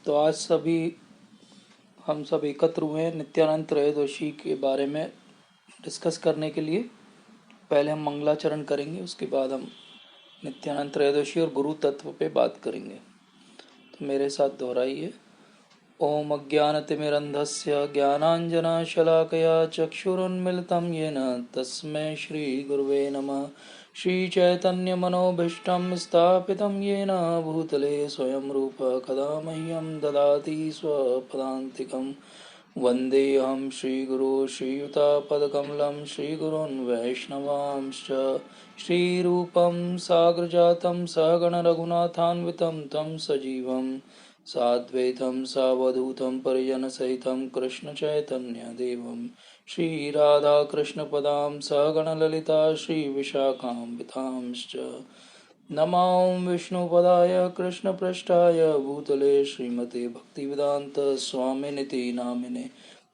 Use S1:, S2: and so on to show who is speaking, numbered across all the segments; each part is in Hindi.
S1: तो आज हम सब एकत्र हुए हैं नित्यानंद त्रयोदशी के बारे में डिस्कस करने के लिए। पहले हम मंगलाचरण करेंगे, उसके बाद हम नित्यानंद त्रयोदशी और गुरु तत्व पे बात करेंगे। तो मेरे साथ दोहराइए। ओम अज्ञानतिमिरन्धस्य ज्ञानाञ्जनशलाकया चक्षुरुन्मिलितं येन तस्मै श्रीगुरुवे नमः। श्रीचैतन्यमनोभीष्टं स्थापितं येन भूतले स्वयं रूप कदा मह्यं ददाति स्वपदान्तिकं। वन्देऽहं श्रीगुरो श्रीयुतापदकमलं श्रीगुरून् वैष्णवांश्च। श्रीरूपं साग्रजातं सहगणरघुनाथान्वितं तं सजीवं साद्वैतं सावधूतं परिजनसहितं कृष्णचैतन्यदेवं श्रीराधाकृष्णपदां सहगणललिता श्रीविशाखान्वितांश्च। नमो विष्णुपदाय कृष्णपृष्ठाय भूतले श्रीमते भक्तिवेदान्तस्वामिनिति नामिने।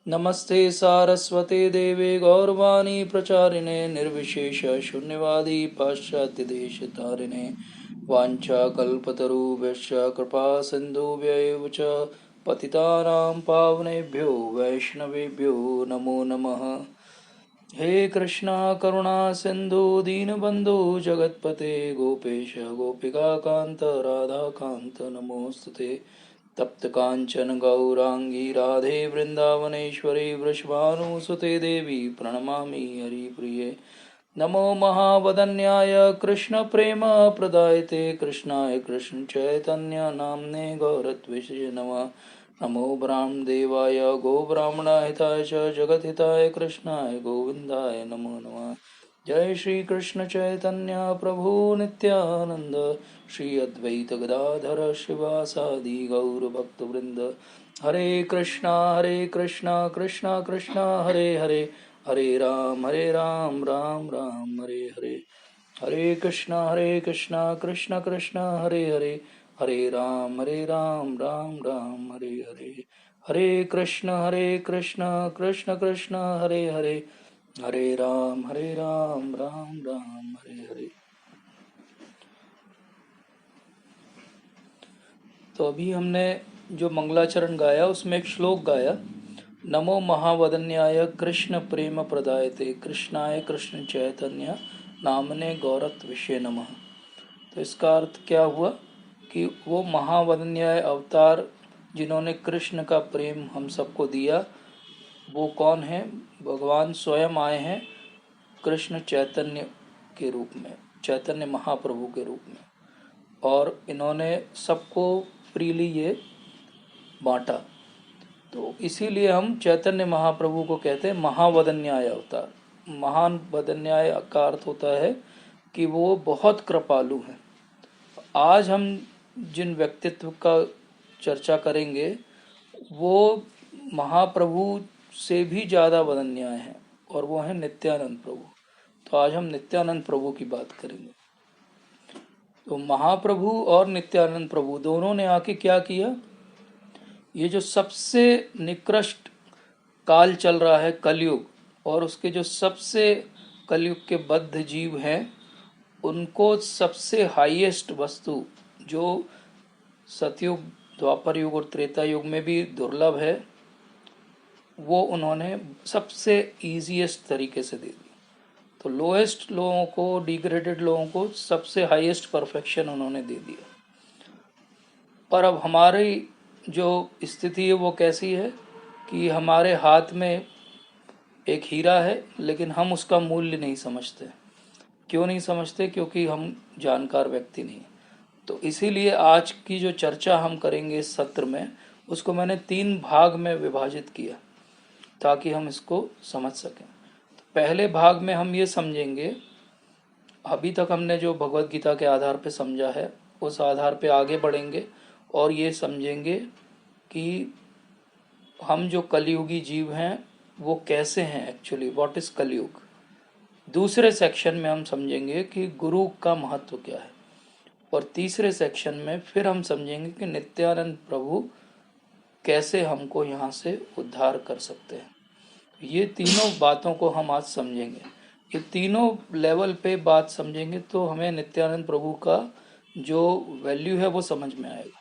S1: नमस्ते सारस्वते देवे गौरवाणी प्रचारिणे निर्विशेष शून्यवादी पाश्चात्यदेशतारिणे। वाञ्छाकल्पतरुभ्यश्च कृपा सिन्धुभ्यैव च पतितानां पावनेभ्यो वैष्णवेभ्यो नमो नमः। हे कृष्णा करुणा सिन्धु दीनबन्धु जगत्पते गोपेश गोपिकान्त राधाकान्त नमोस्तुते। तप्त कांचन गौरांगी राधे वृंदावनेश्वरी वृषभानुसुते देवी प्रणमामि हरिप्रिये। नमो महावदन्याय कृष्ण प्रेम प्रदायते कृष्णाय कृष्ण चैतन्य नाम्ने गौरत्विषे नमः। नमो ब्रह्मदेवाय गो ब्राह्मणहिताय च जगद्हिताय कृष्णाय गोविन्दाय नमो नमः। जय श्री कृष्ण चैतन्य प्रभु नित्यानंद श्री अद्वैत गदाधर शिवासादि गौर भक्तवृंद। हरे कृष्णा कृष्णा कृष्णा हरे हरे हरे राम राम राम हरे हरे। हरे कृष्णा कृष्णा कृष्णा हरे हरे हरे राम राम राम हरे हरे। हरे कृष्णा कृष्णा कृष्णा हरे हरे हरे राम राम राम हरे हरे। तो अभी हमने जो मंगलाचरण गाया उसमें एक श्लोक गाया, नमो महावदन्याय कृष्ण प्रेम प्रदायते कृष्णाय कृष्ण चैतन्य नामने गौरत्विषे नमः। तो इसका अर्थ क्या हुआ कि वो महावदन्याय अवतार जिन्होंने कृष्ण का प्रेम हम सबको दिया, वो कौन है? भगवान स्वयं आए हैं कृष्ण चैतन्य के रूप में, चैतन्य महाप्रभु के रूप में, और इन्होंने सबको फ्रीली ये बांटा। तो इसीलिए हम चैतन्य महाप्रभु को कहते हैं महावदन्याय अवतार। महान वदन्याय का अर्थ होता है कि वो बहुत कृपालु हैं। आज हम जिन व्यक्तित्व का चर्चा करेंगे वो महाप्रभु से भी ज़्यादा वदन्याय हैं, और वो हैं नित्यानंद प्रभु। तो आज हम नित्यानंद प्रभु की बात करेंगे। तो महाप्रभु और नित्यानंद प्रभु दोनों ने आके क्या किया, ये जो सबसे निकृष्ट काल चल रहा है कलयुग, और उसके जो सबसे कलयुग के बद्ध जीव हैं उनको सबसे हाईएस्ट वस्तु जो सतयुग द्वापर युग और त्रेता युग में भी दुर्लभ है, वो उन्होंने सबसे इजीएस्ट तरीके से दे दी। तो लोएस्ट लोगों को, डिग्रेडेड लोगों को सबसे हाईएस्ट परफेक्शन उन्होंने दे दिया। पर अब हमारी जो स्थिति है वो कैसी है कि हमारे हाथ में एक हीरा है लेकिन हम उसका मूल्य नहीं समझते। क्यों नहीं समझते? क्योंकि हम जानकार व्यक्ति नहीं। तो इसीलिए आज की जो चर्चा हम करेंगे इस सत्र में, उसको मैंने 3 भाग में विभाजित किया ताकि हम इसको समझ सकें। तो पहले भाग में हम ये समझेंगे, अभी तक हमने जो भगवत गीता के आधार पे समझा है उस आधार पे आगे बढ़ेंगे और ये समझेंगे कि हम जो कलयुगी जीव हैं वो कैसे हैं, एक्चुअली व्हाट इज कलयुग। दूसरे सेक्शन में हम समझेंगे कि गुरु का महत्व क्या है, और तीसरे सेक्शन में फिर हम समझेंगे कि नित्यानंद प्रभु कैसे हमको यहाँ से उद्धार कर सकते हैं। ये तीनों बातों को हम आज समझेंगे। ये तीनों लेवल पे बात समझेंगे तो हमें नित्यानंद प्रभु का जो वैल्यू है वो समझ में आएगा।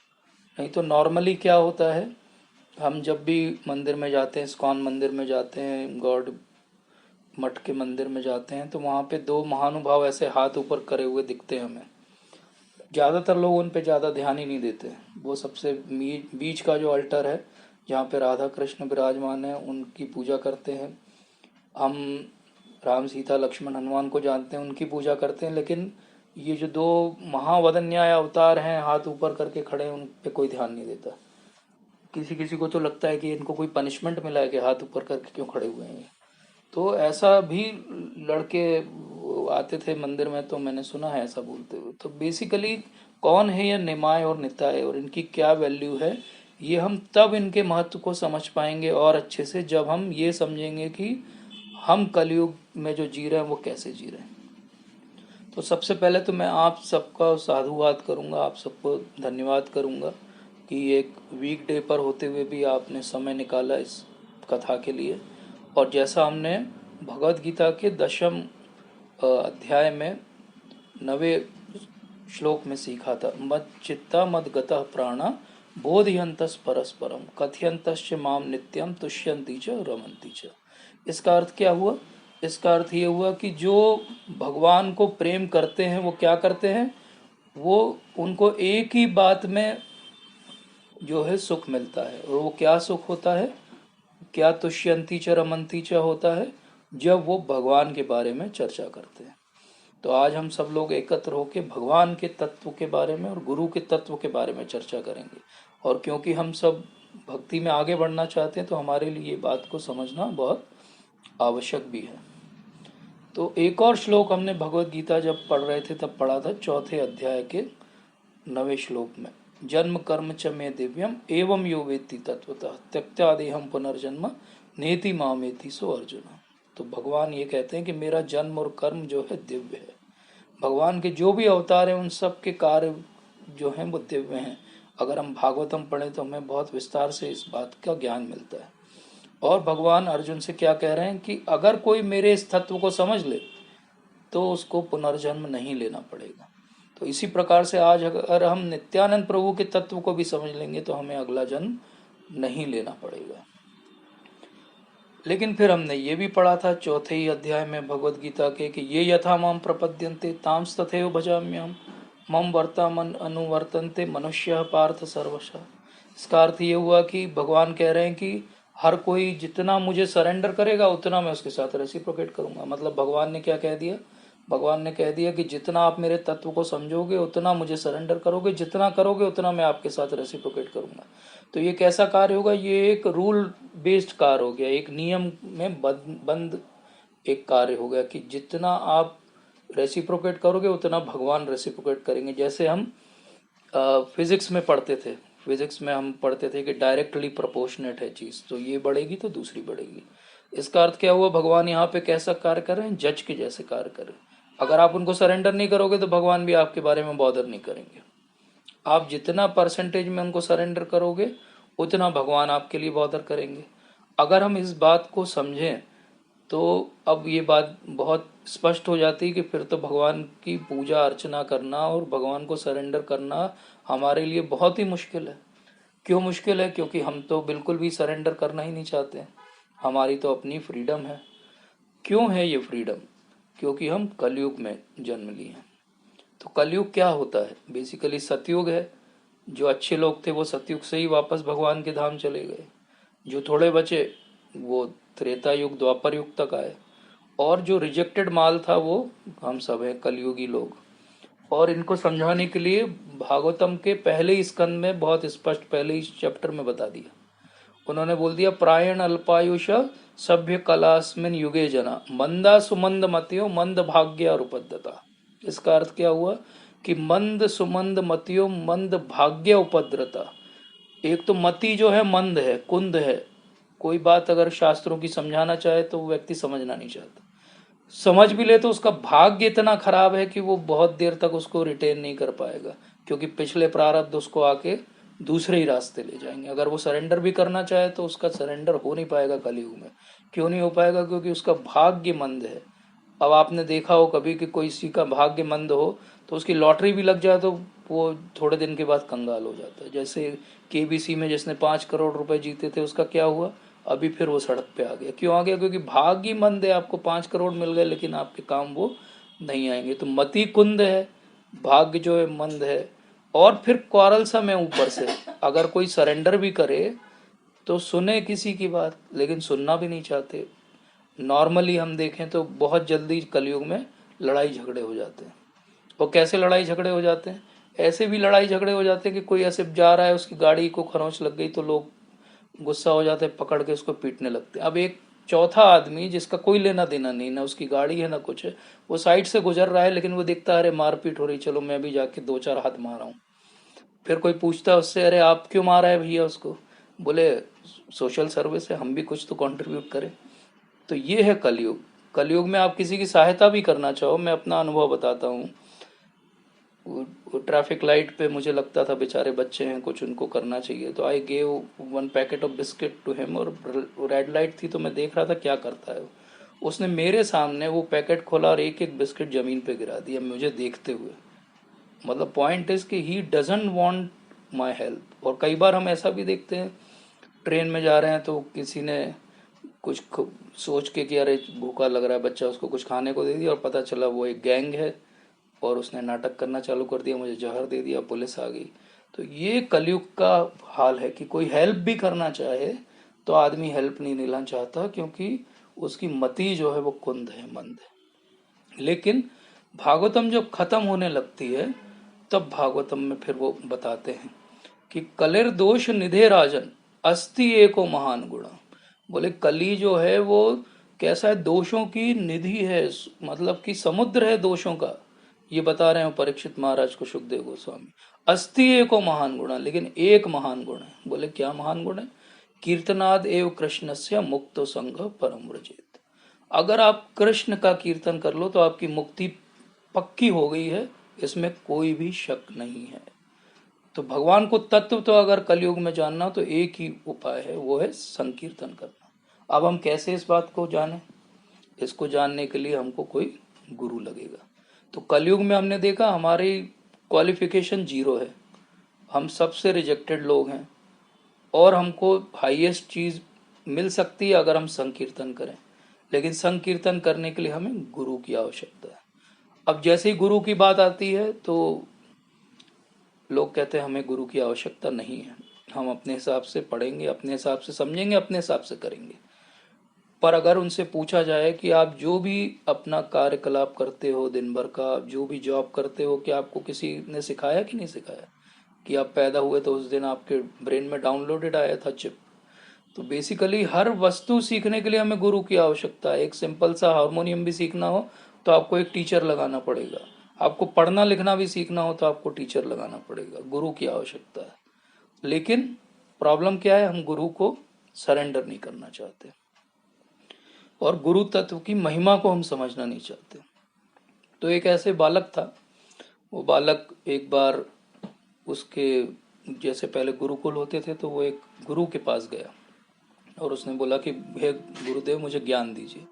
S1: नहीं तो नॉर्मली क्या होता है, हम जब भी मंदिर में जाते हैं, इस्कॉन मंदिर में जाते हैं, गॉड मठ के मंदिर में जाते हैं, तो वहाँ पे दो महानुभाव ऐसे हाथ ऊपर करे हुए दिखते हैं हमें। ज़्यादातर लोग उन पे ज़्यादा ध्यान ही नहीं देते। वो सबसे बीच का जो अल्टर है जहाँ पे राधा कृष्ण विराजमान है, उनकी पूजा करते हैं हम। राम सीता लक्ष्मण हनुमान को जानते हैं, उनकी पूजा करते हैं। लेकिन ये जो दो महावदन्याय अवतार हैं हाथ ऊपर करके खड़े हैं, उन पे कोई ध्यान नहीं देता। किसी किसी को तो लगता है कि इनको कोई पनिशमेंट मिला है कि हाथ ऊपर करके क्यों खड़े हुए हैं। तो ऐसा भी लड़के आते थे मंदिर में, तो मैंने सुना है ऐसा बोलते हुए। तो बेसिकली कौन है ये निमाय और निताय और इनकी क्या वैल्यू है, ये हम तब इनके महत्व को समझ पाएंगे और अच्छे से, जब हम ये समझेंगे कि हम कलयुग में जो जी रहे हैं वो कैसे जी रहे हैं। तो सबसे पहले तो मैं आप सबका साधुवाद करूंगा, आप सबको धन्यवाद करूंगा कि एक वीक डे पर होते हुए भी आपने समय निकाला इस कथा के लिए। और जैसा हमने भगवत गीता के 10वें अध्याय में 9वें श्लोक में सीखा था, मद चित्ता मद गतः प्राणा बोधयंतस परस्परम कथयंतश्च माम नित्यम तुष्यंती च रमंती च। इसका अर्थ क्या हुआ? इसका अर्थ ये हुआ कि जो भगवान को प्रेम करते हैं वो क्या करते हैं, वो उनको एक ही बात में जो है सुख मिलता है। और वो क्या सुख होता है, क्या तुष्यंती च रमंती च होता है, जब वो भगवान के बारे में चर्चा करते हैं। तो आज हम सब लोग एकत्र होकर भगवान के तत्व के बारे में और गुरु के तत्व के बारे में चर्चा करेंगे। और क्योंकि हम सब भक्ति में आगे बढ़ना चाहते हैं, तो हमारे लिए ये बात को समझना बहुत आवश्यक भी है। तो एक और श्लोक हमने भगवत गीता जब पढ़ रहे थे तब पढ़ा था 4थे अध्याय के 9वें श्लोक में, जन्म कर्म च मे दिव्यम एवं यो वेत्ति तत्वतः त्यक्त्यादेहम पुनर्जन्म नेति मामेति सो अर्जुन। तो भगवान ये कहते हैं कि मेरा जन्म और कर्म जो है दिव्य है। भगवान के जो भी अवतार हैं उन सब के कार्य जो हैं वो दिव्य हैं। अगर हम भागवतम पढ़ें तो हमें बहुत विस्तार से इस बात का ज्ञान मिलता है। और भगवान अर्जुन से क्या कह रहे हैं कि अगर कोई मेरे इस तत्व को समझ ले तो उसको पुनर्जन्म नहीं लेना पड़ेगा। तो इसी प्रकार से आज अगर हम नित्यानंद प्रभु के तत्व को भी समझ लेंगे तो हमें अगला जन्म नहीं लेना पड़ेगा। लेकिन फिर हमने ये भी पढ़ा था 4थे ही अध्याय में भगवत गीता के कि ये यथा माम प्रपद्यन्ते तांस तथैव भजाम्यहम् मम वर्ता मन अनुवर्तन्ते मनुष्य पार्थ सर्वशः। इसका अर्थ ये हुआ कि भगवान कह रहे हैं कि हर कोई जितना मुझे सरेंडर करेगा उतना मैं उसके साथ रेसिप्रोकेट करूंगा। मतलब भगवान ने क्या कह दिया, भगवान ने कह दिया कि जितना आप मेरे तत्व को समझोगे उतना मुझे सरेंडर करोगे, जितना करोगे उतना मैं आपके साथ रेसिप्रोकेट करूंगा। तो ये कैसा कार्य होगा, ये एक रूल बेस्ड कार्य हो गया, एक नियम में बंद एक कार्य हो गया कि जितना आप रेसिप्रोकेट करोगे उतना भगवान रेसिप्रोकेट करेंगे। जैसे हम फिजिक्स में पढ़ते थे, फिजिक्स में हम पढ़ते थे कि डायरेक्टली प्रोपोर्शनेट है चीज़, तो ये बढ़ेगी तो दूसरी बढ़ेगी। इसका अर्थ क्या हुआ, भगवान यहाँ पे कैसा कार्य कर रहे हैं, जज के जैसे कार्य कर रहे हैं। अगर आप उनको सरेंडर नहीं करोगे तो भगवान भी आपके बारे में बॉदर नहीं करेंगे। आप जितना परसेंटेज में उनको सरेंडर करोगे उतना भगवान आपके लिए बॉदर करेंगे। अगर हम इस बात को समझें तो अब ये बात बहुत स्पष्ट हो जाती है कि फिर तो भगवान की पूजा अर्चना करना और भगवान को सरेंडर करना हमारे लिए बहुत ही मुश्किल है। क्यों मुश्किल है? क्योंकि हम तो बिल्कुल भी सरेंडर करना ही नहीं चाहते। हमारी तो अपनी फ्रीडम है। क्यों है ये फ्रीडम? क्योंकि हम कलयुग में जन्म लिए हैं। तो कलयुग क्या होता है? बेसिकली सतयुग है। जो अच्छे लोग थे वो सतयुग से ही वापस भगवान के धाम चले गए, जो थोड़े बचे वो त्रेता युग द्वापर युग तक आए, और जो रिजेक्टेड माल था वो हम सब हैं कलयुगी लोग। और इनको समझाने के लिए भागवतम के पहले ही स्कंद में बहुत स्पष्ट पहले ही चैप्टर में बता दिया। उन्होंने बोल दिया, प्रायण अल्पायुष सभ्य कलास्मिन युगे जना मंदा सुमंद मतियो मंद भाग्य उपद्रता। इसका अर्थ क्या हुआ कि मंद सुमंद मतियो मंद भाग्य उपद्रता। एक तो मति जो है मंद है, कुंद है। कोई बात अगर शास्त्रों की समझाना चाहे तो वो व्यक्ति समझना नहीं चाहता, समझ भी ले तो उसका भाग्य इतना खराब है कि वो बहुत देर तक उसको रिटेन नहीं कर पाएगा, क्योंकि पिछले प्रारब्ध उसको आके दूसरे ही रास्ते ले जाएंगे। अगर वो सरेंडर भी करना चाहे तो उसका सरेंडर हो नहीं पाएगा कलयुग में। क्यों नहीं हो पाएगा? क्योंकि उसका भाग्य मंद है। अब आपने देखा हो कभी कि कोई किसी का भाग्य मंद हो तो तो उसकी लॉटरी भी लग जाए तो वो थोड़े दिन के बाद कंगाल हो जाता है। जैसे केबीसी में जिसने 5 करोड़ रुपए जीते थे, उसका क्या हुआ? अभी फिर वो सड़क पे आ गया। क्यों आ गया? क्योंकि भाग्य ही मंद है, आपको 5 करोड़ मिल गए लेकिन आपके काम वो नहीं आएंगे। तो मति कुंद है, भाग्य जो है मंद है, और फिर क्वारलसम है ऊपर से। अगर कोई सरेंडर भी करे तो सुने किसी की बात, लेकिन सुनना भी नहीं चाहते। नॉर्मली हम देखें तो बहुत जल्दी कलयुग में लड़ाई झगड़े हो जाते हैं। और कैसे लड़ाई झगड़े हो जाते हैं? ऐसे भी लड़ाई झगड़े हो जाते हैं कि कोई ऐसे जा रहा है, उसकी गाड़ी को खरोंच लग गई तो लोग गुस्सा हो जाते हैं, पकड़ के उसको पीटने लगते हैं। अब एक चौथा आदमी जिसका कोई लेना देना नहीं, ना उसकी गाड़ी है ना कुछ है, वो साइड से गुजर रहा है, लेकिन वो देखता है अरे मारपीट हो रही, चलो मैं भी जाके 2-4 हाथ मारा हूँ। फिर कोई पूछता है उससे, अरे आप क्यों मारा है भैया उसको? बोले सोशल सर्विस है, हम भी कुछ तो कंट्रीब्यूट करें। तो ये है कलयुग। कलयुग में आप किसी की सहायता भी करना चाहो, मैं अपना अनुभव बताता हूँ। वो ट्रैफिक लाइट पे मुझे लगता था बेचारे बच्चे हैं, कुछ उनको करना चाहिए, तो I gave 1 packet of biscuit to him. और रेड लाइट थी तो मैं देख रहा था क्या करता है। उसने मेरे सामने वो पैकेट खोला और एक एक बिस्किट जमीन पे गिरा दिया मुझे देखते हुए। मतलब पॉइंट इज कि he doesn't want my help. और कई बार हम ऐसा भी देखते हैं, ट्रेन में जा रहे हैं तो किसी ने कुछ सोच के कि अरे भूखा लग रहा है बच्चा, उसको कुछ खाने को दे दिया, और पता चला वो एक गैंग है और उसने नाटक करना चालू कर दिया, मुझे जहर दे दिया, पुलिस आ गई। तो ये कलयुग का हाल है कि कोई हेल्प भी करना चाहे तो आदमी हेल्प नहीं लेना चाहता, क्योंकि उसकी मति जो है वो कुंद है, मंद है। लेकिन भागवतम जब खत्म होने लगती है तब भागवतम में फिर वो बताते हैं कि कलिर दोष निधे राजन अस्ति एको महान गुणा। बोले कली जो है वो कैसा है? दोषों की निधि है, मतलब कि समुद्र है दोषों का। ये बता रहे हैं परीक्षित महाराज को सुखदेव गोस्वामी। अस्ति एको महान गुणा, लेकिन एक महान गुण है। बोले क्या महान गुण है? कीर्तनाद एव कृष्णस्य मुक्तो संग परम व्रजेत। अगर आप कृष्ण का कीर्तन कर लो तो आपकी मुक्ति पक्की हो गई है, इसमें कोई भी शक नहीं है। तो भगवान को तत्व तो अगर कलयुग में जानना तो एक ही उपाय है, वो है संकीर्तन करना। अब हम कैसे इस बात को जाने? इसको जानने के लिए हमको कोई गुरु लगेगा। तो कलयुग में हमने देखा हमारी क्वालिफिकेशन 0 है, हम सबसे रिजेक्टेड लोग हैं, और हमको हाईएस्ट चीज मिल सकती है अगर हम संकीर्तन करें। लेकिन संकीर्तन करने के लिए हमें गुरु की आवश्यकता है। अब जैसे ही गुरु की बात आती है तो लोग कहते हैं हमें गुरु की आवश्यकता नहीं है, हम अपने हिसाब से पढ़ेंगे, अपने हिसाब से समझेंगे, अपने हिसाब से करेंगे। पर अगर उनसे पूछा जाए कि आप जो भी अपना कार्यकलाप करते हो दिन भर का, जो भी जॉब करते हो, क्या आपको किसी ने सिखाया कि नहीं सिखाया? कि आप पैदा हुए तो उस दिन आपके ब्रेन में डाउनलोडेड आया था चिप। तो बेसिकली हर वस्तु सीखने के लिए हमें गुरु की आवश्यकता है। एक सिंपल सा हारमोनियम भी सीखना हो तो आपको एक टीचर लगाना पड़ेगा, आपको पढ़ना लिखना भी सीखना हो तो आपको टीचर लगाना पड़ेगा, गुरु की आवश्यकता है। लेकिन प्रॉब्लम क्या है? हम गुरु को सरेंडर नहीं करना चाहते, और गुरु तत्व की महिमा को हम समझना नहीं चाहते। तो एक ऐसे बालक था, वो बालक एक बार उसके जैसे पहले गुरुकुल होते थे तो वो एक गुरु के पास गया और उसने बोला कि हे गुरुदेव मुझे ज्ञान दीजिए।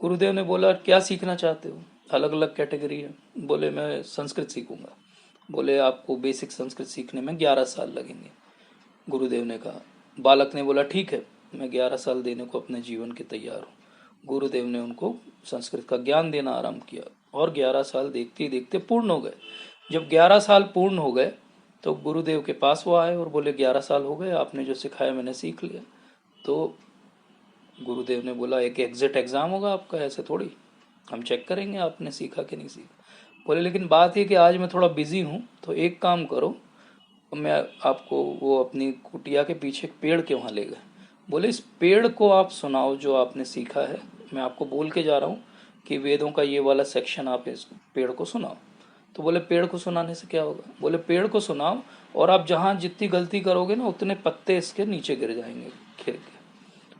S1: गुरुदेव ने बोला क्या सीखना चाहते हो? अलग अलग कैटेगरी है। बोले मैं संस्कृत सीखूंगा। बोले आपको बेसिक संस्कृत सीखने में 11 साल लगेंगे। गुरुदेव ने कहा। बालक ने बोला ठीक है, मैं 11 साल देने को अपने जीवन के तैयार हूँ। गुरुदेव ने उनको संस्कृत का ज्ञान देना आरंभ किया और 11 साल देखते ही देखते पूर्ण हो गए। जब 11 साल पूर्ण हो गए तो गुरुदेव के पास वो आए और बोले 11 साल हो गए, आपने जो सिखाया मैंने सीख लिया। तो गुरुदेव ने बोला एक एग्जिट एग्जाम होगा आपका, ऐसे थोड़ी हम चेक करेंगे आपने सीखा कि नहीं सीखा। बोले लेकिन बात ये कि आज मैं थोड़ा बिजी हूँ, तो एक काम करो, मैं आपको वो अपनी कुटिया के पीछे एक पेड़ के वहाँ ले गए। बोले इस पेड़ को आप सुनाओ जो आपने सीखा है, मैं आपको बोल के जा रहा हूँ कि वेदों का ये वाला सेक्शन आप इस पेड़ को सुनाओ। तो बोले पेड़ को सुनाने से क्या होगा? बोले पेड़ को सुनाओ और आप जहाँ जितनी गलती करोगे ना उतने पत्ते इसके नीचे गिर जाएंगे खिर के।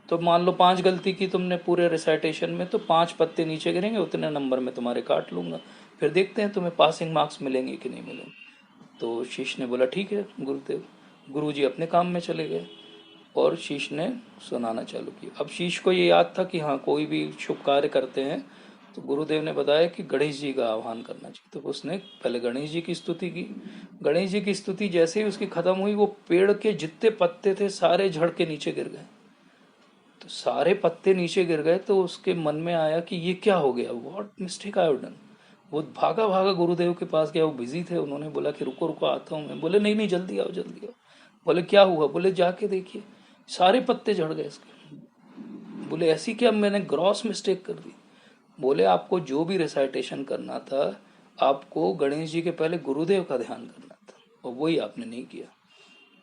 S1: तो मान लो 5 गलती की तुमने पूरे रिसाइटेशन में, तो 5 पत्ते नीचे गिरेंगे, उतने नंबर में तुम्हारे काट लूंगा, फिर देखते हैं तुम्हें पासिंग मार्क्स मिलेंगे कि नहीं मिलेंगे। तो शिष्य ने बोला ठीक है गुरुदेव। गुरुजी अपने काम में चले गए और शिष्य ने सुनाना चालू किया। अब शिष्य को ये याद था कि हाँ कोई भी शुभ कार्य करते हैं तो गुरुदेव ने बताया कि गणेश जी का आह्वान करना चाहिए। तो उसने पहले गणेश जी की स्तुति की। गणेश जी की स्तुति जैसे ही उसकी खत्म हुई, वो पेड़ के जितने पत्ते थे सारे झड़ के नीचे गिर गए। तो सारे पत्ते नीचे गिर गए, तो उसके मन में आया कि ये क्या हो गया, what mistake I have done. वो भागा भागा गुरुदेव के पास गया, वो बिजी थे। उन्होंने बोला कि रुको रुको आता हूँ मैं। बोले नहीं नहीं, जल्दी आओ जल्दी आओ। बोले क्या हुआ। बोले जाके देखिए सारे पत्ते झड़ गए इसके। बोले ऐसी क्या मैंने ग्रॉस मिस्टेक कर दी। बोले आपको जो भी रिसाइटेशन करना था, आपको गणेश जी के पहले गुरुदेव का ध्यान करना था, और वही आपने नहीं किया।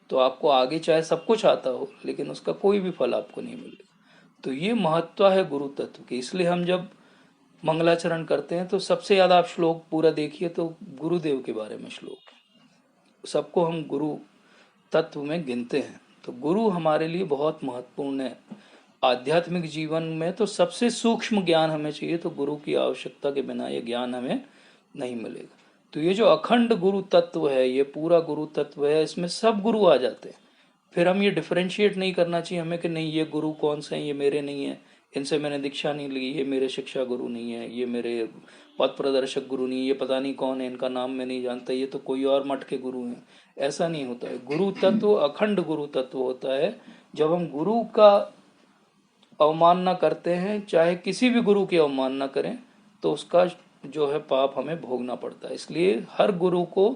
S1: तो आपको आगे चाहे सब कुछ आता हो, लेकिन उसका कोई भी फल आपको नहीं मिलेगा। तो ये महत्व है गुरु तत्व की। इसलिए हम जब मंगलाचरण करते हैं तो सबसे ज्यादा आप श्लोक पूरा देखिए तो गुरुदेव के बारे में श्लोक है। सबको हम गुरु तत्व में गिनते हैं। तो गुरु हमारे लिए बहुत महत्वपूर्ण है। आध्यात्मिक जीवन में तो सबसे सूक्ष्म ज्ञान हमें चाहिए, तो गुरु की आवश्यकता के बिना ये ज्ञान हमें नहीं मिलेगा। तो ये जो अखंड गुरु तत्व है, ये पूरा गुरु तत्व है, इसमें सब गुरु आ जाते हैं। फिर हम ये डिफरेंशिएट नहीं करना चाहिए हमें कि नहीं ये गुरु कौन से हैं, ये मेरे नहीं है, इनसे मैंने दीक्षा नहीं ली, ये मेरे शिक्षा गुरु नहीं है, ये मेरे पथ प्रदर्शक गुरु नहीं, ये पता नहीं कौन है, इनका नाम मैं नहीं जानता, ये तो कोई और मठ के गुरु हैं। ऐसा नहीं होता है। गुरु तत्व अखंड गुरु तत्व होता है। जब हम गुरु का अवमानना करते हैं, चाहे किसी भी गुरु की अवमानना करें, तो उसका जो है पाप हमें भोगना पड़ता है। इसलिए हर गुरु को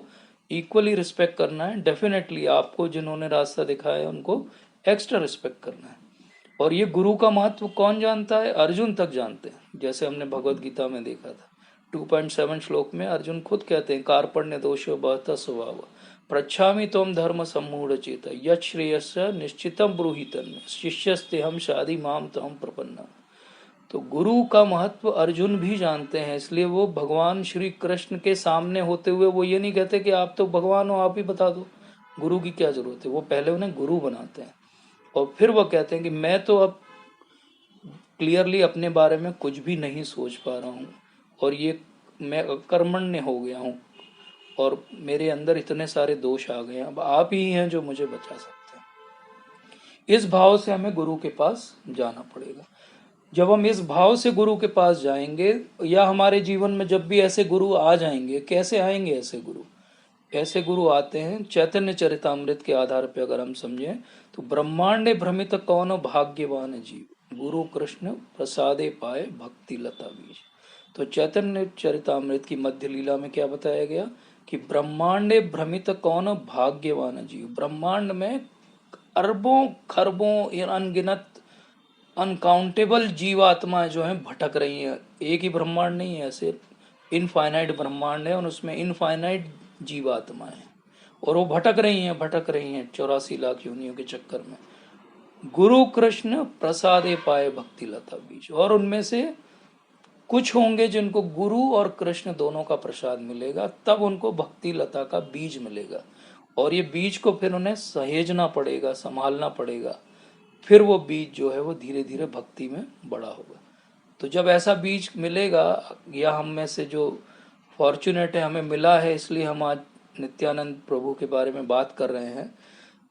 S1: इक्वली रिस्पेक्ट करना है। डेफिनेटली आपको जिन्होंने रास्ता दिखाया है उनको एक्स्ट्रा रिस्पेक्ट करना है। और ये गुरु का महत्व कौन जानता है? अर्जुन तक जानते हैं। जैसे हमने भगवत गीता में देखा था 2.7 श्लोक में अर्जुन खुद कहते हैं कार्पण्य दोषो बहता स्वभाव प्रच्छामि तोम धर्म सम्मूढ़ चेत यत् श्रेयस्य निश्चितम ब्रूहितन शिष्यस्ते हम शादी माम तम प्रपन्ना। तो गुरु का महत्व अर्जुन भी जानते हैं। इसलिए वो भगवान श्री कृष्ण के सामने होते हुए वो ये नहीं कहते कि आप तो भगवान हो, आप ही बता दो, गुरु की क्या जरूरत है। वो पहले उन्हें गुरु बनाते हैं और फिर वो कहते हैं कि मैं तो अब क्लियरली अपने बारे में कुछ भी नहीं सोच पा रहा हूँ, और ये मैं कर्मण्य हो गया हूँ, और मेरे अंदर इतने सारे दोष आ गए हैं, अब आप ही हैं जो मुझे बचा सकते हैं। इस भाव से हमें गुरु के पास जाना पड़ेगा। जब हम इस भाव से गुरु के पास जाएंगे, या हमारे जीवन में जब भी ऐसे गुरु आ जाएंगे, कैसे आएंगे ऐसे गुरु? ऐसे गुरु आते हैं चैतन्य चरितामृत के आधार पर अगर हम समझें तो ब्रह्मांडे भ्रमित कौन भाग्यवान जीव गुरु कृष्ण प्रसादे पाए भक्ति लता बीज। तो चैतन्य चरितामृत की मध्य लीला में क्या बताया गया कि ब्रह्मांडे भ्रमित कौन भाग्यवान जीव। ब्रह्मांड में अरबों खरबों अनगिनत अनकाउंटेबल जीवात्माएं जो हैं भटक रही हैं। एक ही ब्रह्मांड नहीं है, ऐसे इनफाइनाइट ब्रह्मांड है और उसमें इनफाइनाइट जीवात्माएं हैं, और वो भटक रही हैं 84 लाख योनियों के चक्कर में। गुरु कृष्ण प्रसादे पाए भक्ति लता बीज। और उनमें से कुछ होंगे जिनको गुरु और कृष्ण दोनों का प्रसाद मिलेगा, तब उनको भक्ति लता का बीज मिलेगा। और ये बीज को फिर उन्हें सहेजना पड़ेगा, संभालना पड़ेगा, फिर वो बीज जो है वो धीरे धीरे भक्ति में बड़ा होगा। तो जब ऐसा बीज मिलेगा, या हम में से जो फॉर्चुनेट है हमें मिला है, इसलिए हम आज नित्यानंद प्रभु के बारे में बात कर रहे हैं,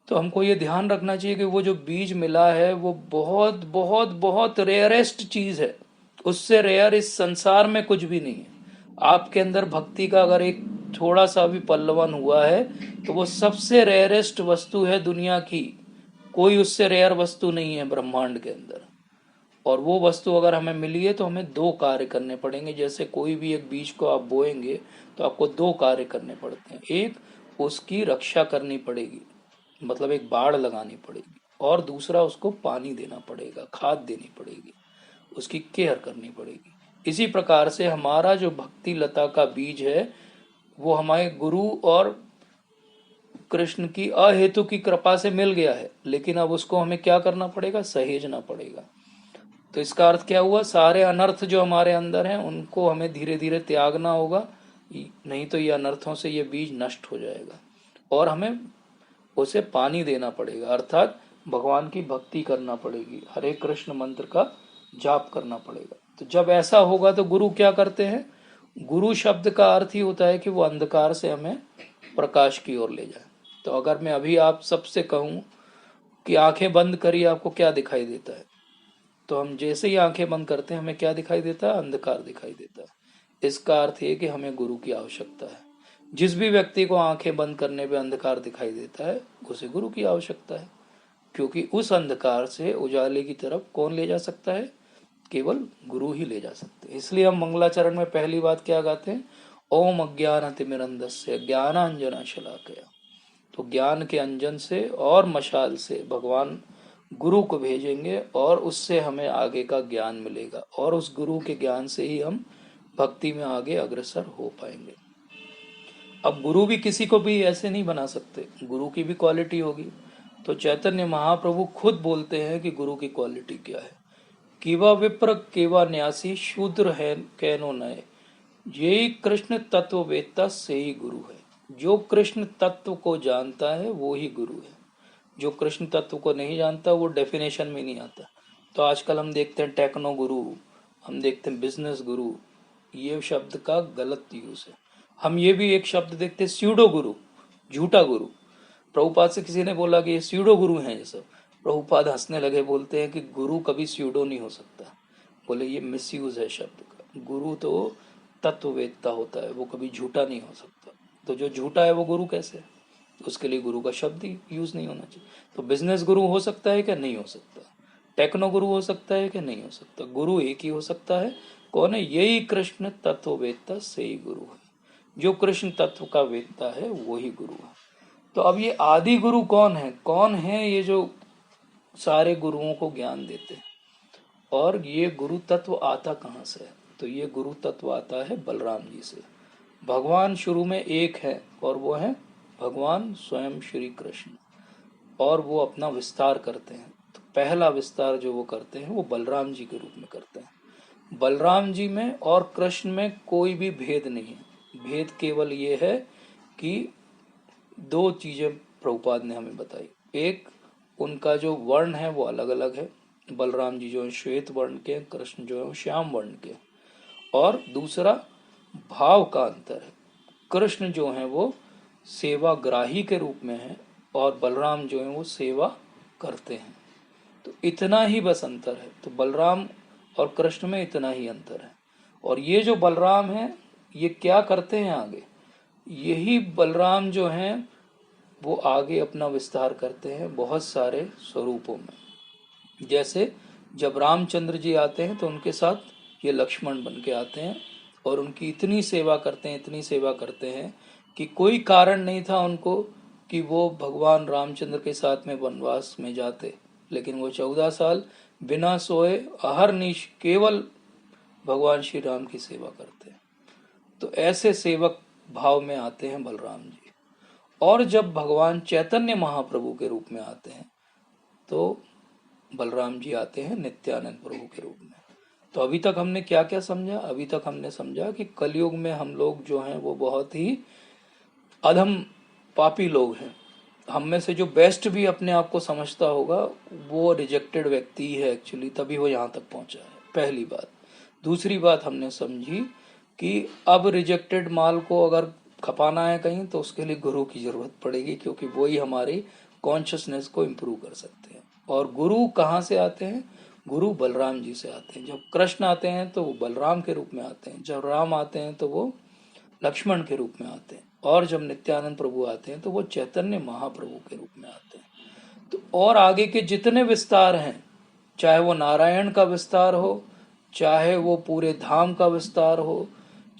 S1: तो हमको ये ध्यान रखना चाहिए कि वो जो बीज मिला है वो बहुत बहुत बहुत रेयरेस्ट चीज है। उससे रेयर इस संसार में कुछ भी नहीं है। आपके अंदर भक्ति का अगर एक थोड़ा सा भी पल्लवन हुआ है तो वो सबसे रेयरेस्ट वस्तु है दुनिया की। कोई उससे रेयर वस्तु नहीं है ब्रह्मांड के अंदर। और वो वस्तु अगर हमें मिली है तो हमें दो कार्य करने पड़ेंगे। जैसे कोई भी एक बीज को आप बोएंगे तो आपको दो कार्य करने पड़ते हैं। एक, उसकी रक्षा करनी पड़ेगी, मतलब एक बाड़ लगानी पड़ेगी, और दूसरा उसको पानी देना पड़ेगा, खाद देनी पड़ेगी, उसकी केयर करनी पड़ेगी। इसी प्रकार से हमारा जो भक्ति लता का बीज है वो हमारे गुरु और कृष्ण की अहेतु की कृपा से मिल गया है, लेकिन अब उसको हमें क्या करना पड़ेगा? सहेजना पड़ेगा। तो इसका अर्थ क्या हुआ? सारे अनर्थ जो हमारे अंदर हैं उनको हमें धीरे धीरे त्यागना होगा, नहीं तो ये अनर्थों से ये बीज नष्ट हो जाएगा। और हमें उसे पानी देना पड़ेगा, अर्थात भगवान की भक्ति करना पड़ेगी, हरे कृष्ण मंत्र का जाप करना पड़ेगा। तो जब ऐसा होगा तो गुरु क्या करते हैं? गुरु शब्द का अर्थ ही होता है कि वो अंधकार से हमें प्रकाश की ओर ले जाए। तो अगर मैं अभी आप सबसे कहूं कि आंखें बंद करिए, आपको क्या दिखाई देता है? तो हम जैसे ही आंखें बंद करते हैं हमें क्या दिखाई देता है? अंधकार दिखाई देता है। इसका अर्थ ये कि हमें गुरु की आवश्यकता है। जिस भी व्यक्ति को आंखें बंद करने पे अंधकार दिखाई देता है उसे गुरु की आवश्यकता है, क्योंकि उस अंधकार से उजाले की तरफ कौन ले जा सकता है? केवल गुरु ही ले जा सकते हैं। इसलिए हम मंगलाचरण में पहली बात क्या गाते हैं? ओम अज्ञानतिमिरन्धस्य ज्ञानांजन शलाकया। तो ज्ञान के अंजन से और मशाल से भगवान गुरु को भेजेंगे और उससे हमें आगे का ज्ञान मिलेगा, और उस गुरु के ज्ञान से ही हम भक्ति में आगे अग्रसर हो पाएंगे। अब गुरु भी किसी को भी ऐसे नहीं बना सकते, गुरु की भी क्वालिटी होगी। तो चैतन्य महाप्रभु खुद बोलते हैं कि गुरु की क्वालिटी क्या है। किवा विप्र केवा न्यासी शूद्र है कैनो नए, यही कृष्ण तत्व वेत्ता से ही गुरु है। जो कृष्ण तत्व को जानता है वो ही गुरु है। जो कृष्ण तत्व को नहीं जानता वो डेफिनेशन में नहीं आता। तो आजकल हम देखते हैं टेक्नो गुरु, हम देखते हैं बिजनेस गुरु, ये शब्द का गलत यूज है। हम ये भी एक शब्द देखते हैं स्यूडो गुरु, झूठा गुरु। प्रभुपाद से किसी ने बोला कि ये स्यूडो गुरु हैं ये सब, प्रभुपाद हंसने लगे, बोलते हैं कि गुरु कभी स्यूडो नहीं हो सकता। बोले ये मिसयूज है शब्द का। गुरु तो तत्ववेत्ता होता है, वो कभी झूठा नहीं हो सकता। तो जो झूठा है वो गुरु कैसे है? उसके लिए गुरु का शब्द ही यूज नहीं होना चाहिए। तो बिजनेस गुरु हो सकता है क्या? नहीं हो सकता। टेक्नो गुरु हो सकता है कि नहीं हो सकता? गुरु एक ही हो सकता है। कौन है? यही कृष्ण तत्व वेत्ता से ही गुरु है। जो कृष्ण तत्व का वेत्ता है वही गुरु है। तो अब ये आदि गुरु कौन है? कौन है ये जो सारे गुरुओं को ज्ञान देते हैं? और ये गुरु तत्व आता कहाँ से है? तो ये गुरु तत्व आता है बलराम जी से। भगवान शुरू में एक है और वो है भगवान स्वयं श्री कृष्ण, और वो अपना विस्तार करते हैं। तो पहला विस्तार जो वो करते हैं वो बलराम जी के रूप में करते हैं। बलराम जी में और कृष्ण में कोई भी भेद नहीं है। भेद केवल ये है कि दो चीजें प्रभुपाद ने हमें बताई। एक, उनका जो वर्ण है वो अलग अलग है। बलराम जी जो है श्वेत वर्ण के, कृष्ण जो है श्याम वर्ण के। और दूसरा, भाव का अंतर है। कृष्ण जो है वो सेवाग्राही के रूप में है और बलराम जो है वो सेवा करते हैं। तो इतना ही बस अंतर है। तो बलराम और कृष्ण में इतना ही अंतर है। और ये जो बलराम है ये क्या करते हैं आगे? यही बलराम जो हैं वो आगे अपना विस्तार करते हैं बहुत सारे स्वरूपों में। जैसे जब रामचंद्र जी आते हैं तो उनके साथ ये लक्ष्मण बन के आते हैं और उनकी इतनी सेवा करते हैं, इतनी सेवा करते हैं कि कोई कारण नहीं था उनको कि वो भगवान रामचंद्र के साथ में वनवास में जाते, लेकिन वो 14 साल बिना सोए अहरनिश केवल भगवान श्री राम की सेवा करते हैं। तो ऐसे सेवक भाव में आते हैं बलराम जी। और जब भगवान चैतन्य महाप्रभु के रूप में आते हैं तो बलराम जी आते हैं नित्यानंद प्रभु के रूप में। तो अभी तक हमने क्या क्या समझा? अभी तक हमने समझा कि कलयुग में हम लोग जो हैं वो बहुत ही अधम पापी लोग हैं। हम में से जो बेस्ट भी अपने आप को समझता होगा वो रिजेक्टेड व्यक्ति ही है एक्चुअली, तभी वो यहाँ तक पहुंचा है। पहली बात। दूसरी बात हमने समझी कि अब रिजेक्टेड माल को अगर खपाना है कहीं तो उसके लिए गुरु की जरूरत पड़ेगी, क्योंकि वही हमारी कॉन्शियसनेस को इम्प्रूव कर सकते हैं। और गुरु कहाँ से आते हैं? गुरु बलराम जी से आते हैं। जब कृष्ण आते हैं तो वो बलराम के रूप में आते हैं, जब राम आते हैं तो वो लक्ष्मण के रूप में आते हैं, और जब नित्यानंद प्रभु आते हैं तो वो चैतन्य महाप्रभु के रूप में आते हैं। तो और आगे के जितने विस्तार हैं, चाहे वो नारायण का विस्तार हो, चाहे वो पूरे धाम का विस्तार हो,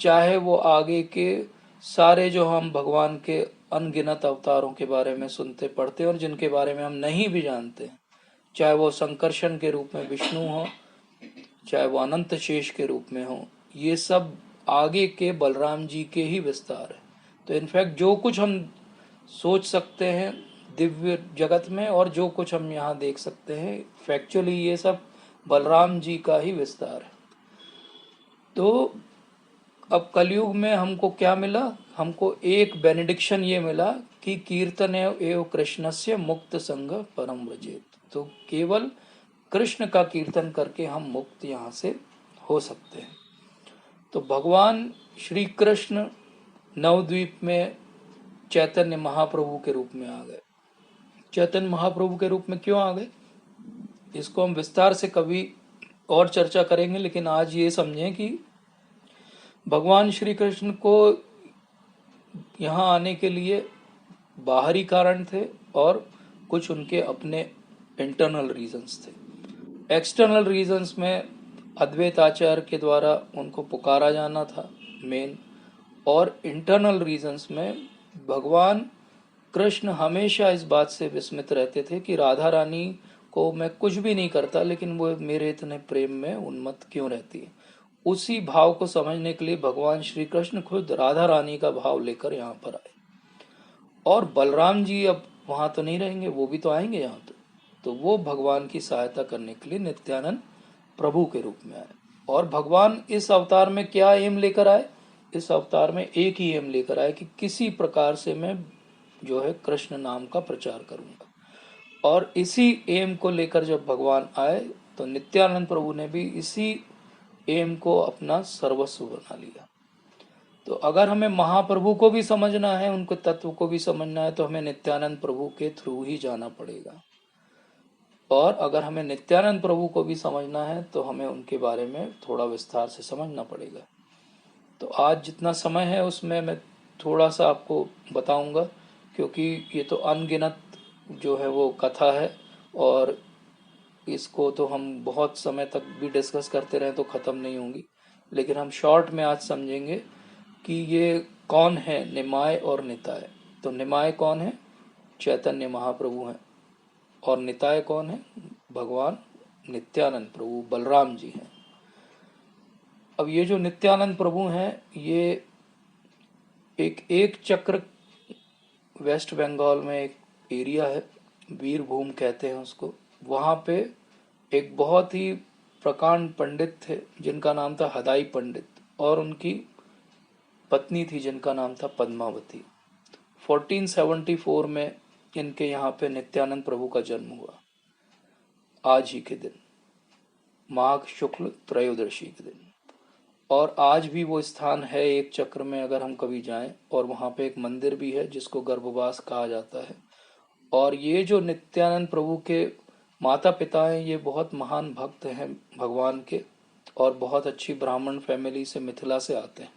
S1: चाहे वो आगे के सारे जो हम भगवान के अनगिनत अवतारों के बारे में सुनते पढ़ते और जिनके बारे में हम नहीं भी जानते, चाहे वो संकर्षण के रूप में विष्णु हो, चाहे वो अनंत शेष के रूप में हो, ये सब आगे के बलराम जी के ही विस्तार है। तो इनफैक्ट जो कुछ हम सोच सकते हैं दिव्य जगत में और जो कुछ हम यहाँ देख सकते हैं, फैक्चुअली ये सब बलराम जी का ही विस्तार है। तो अब कलयुग में हमको क्या मिला? हमको एक बेनेडिक्शन ये मिला कि कीर्तन एव कृष्णस्य मुक्त संग परम व्रजेत। तो केवल कृष्ण का कीर्तन करके हम मुक्त यहाँ से हो सकते हैं। तो भगवान श्री कृष्ण नवद्वीप में चैतन्य महाप्रभु के रूप में आ गए। चैतन्य महाप्रभु के रूप में क्यों आ गए? इसको हम विस्तार से कभी और चर्चा करेंगे, लेकिन आज ये समझें कि भगवान श्री कृष्ण को यहाँ आने के लिए बाहरी कारण थे और कुछ उनके अपने इंटरनल रीजंस थे। एक्सटर्नल रीजंस में अद्वैत आचार्य के द्वारा उनको पुकारा जाना था मेन, और इंटरनल रीजंस में भगवान कृष्ण हमेशा इस बात से विस्मित रहते थे कि राधा रानी को मैं कुछ भी नहीं करता लेकिन वो मेरे इतने प्रेम में उन्मत्त क्यों रहती है। उसी भाव को समझने के लिए भगवान श्री कृष्ण खुद राधा रानी का भाव लेकर यहाँ पर आए। और बलराम जी अब वहां तो नहीं रहेंगे, वो भी तो आएंगे यहाँ तो वो भगवान की सहायता करने के लिए नित्यानंद प्रभु के रूप में आए। और भगवान इस अवतार में क्या एम लेकर आए? इस अवतार में एक ही एम लेकर आए कि किसी प्रकार से मैं जो है कृष्ण नाम का प्रचार करूंगा। और इसी एम को लेकर जब भगवान आए तो नित्यानंद प्रभु ने भी इसी एम को अपना सर्वस्व बना लिया। तो अगर हमें महाप्रभु को भी समझना है, उनके तत्व को भी समझना है, तो हमें नित्यानंद प्रभु के थ्रू ही जाना पड़ेगा। और अगर हमें नित्यानंद प्रभु को भी समझना है तो हमें उनके बारे में थोड़ा विस्तार से समझना पड़ेगा। तो आज जितना समय है उसमें मैं थोड़ा सा आपको बताऊंगा, क्योंकि ये तो अनगिनत जो है वो कथा है और इसको तो हम बहुत समय तक भी डिस्कस करते रहे तो ख़त्म नहीं होंगी। लेकिन हम शॉर्ट में आज समझेंगे कि ये कौन है निमाय और निताय। तो निमाय कौन है? चैतन्य महाप्रभु हैं। और निताय कौन है? भगवान नित्यानंद प्रभु बलराम जी हैं। अब ये जो नित्यानंद प्रभु हैं, ये एक चक्र वेस्ट बंगाल में एक एरिया है, वीरभूम कहते हैं उसको। वहाँ पे एक बहुत ही प्रकांड पंडित थे जिनका नाम था हदाई पंडित, और उनकी पत्नी थी जिनका नाम था पद्मावती। 1474 में इनके यहाँ पे नित्यानंद प्रभु का जन्म हुआ, आज ही के दिन, माघ शुक्ल त्रयोदशी के दिन। और आज भी वो स्थान है एक चक्र में, अगर हम कभी जाएं, और वहाँ पे एक मंदिर भी है जिसको गर्भवास कहा जाता है। और ये जो नित्यानंद प्रभु के माता पिता हैं, ये बहुत महान भक्त हैं भगवान के, और बहुत अच्छी ब्राह्मण फैमिली से, मिथिला से आते हैं।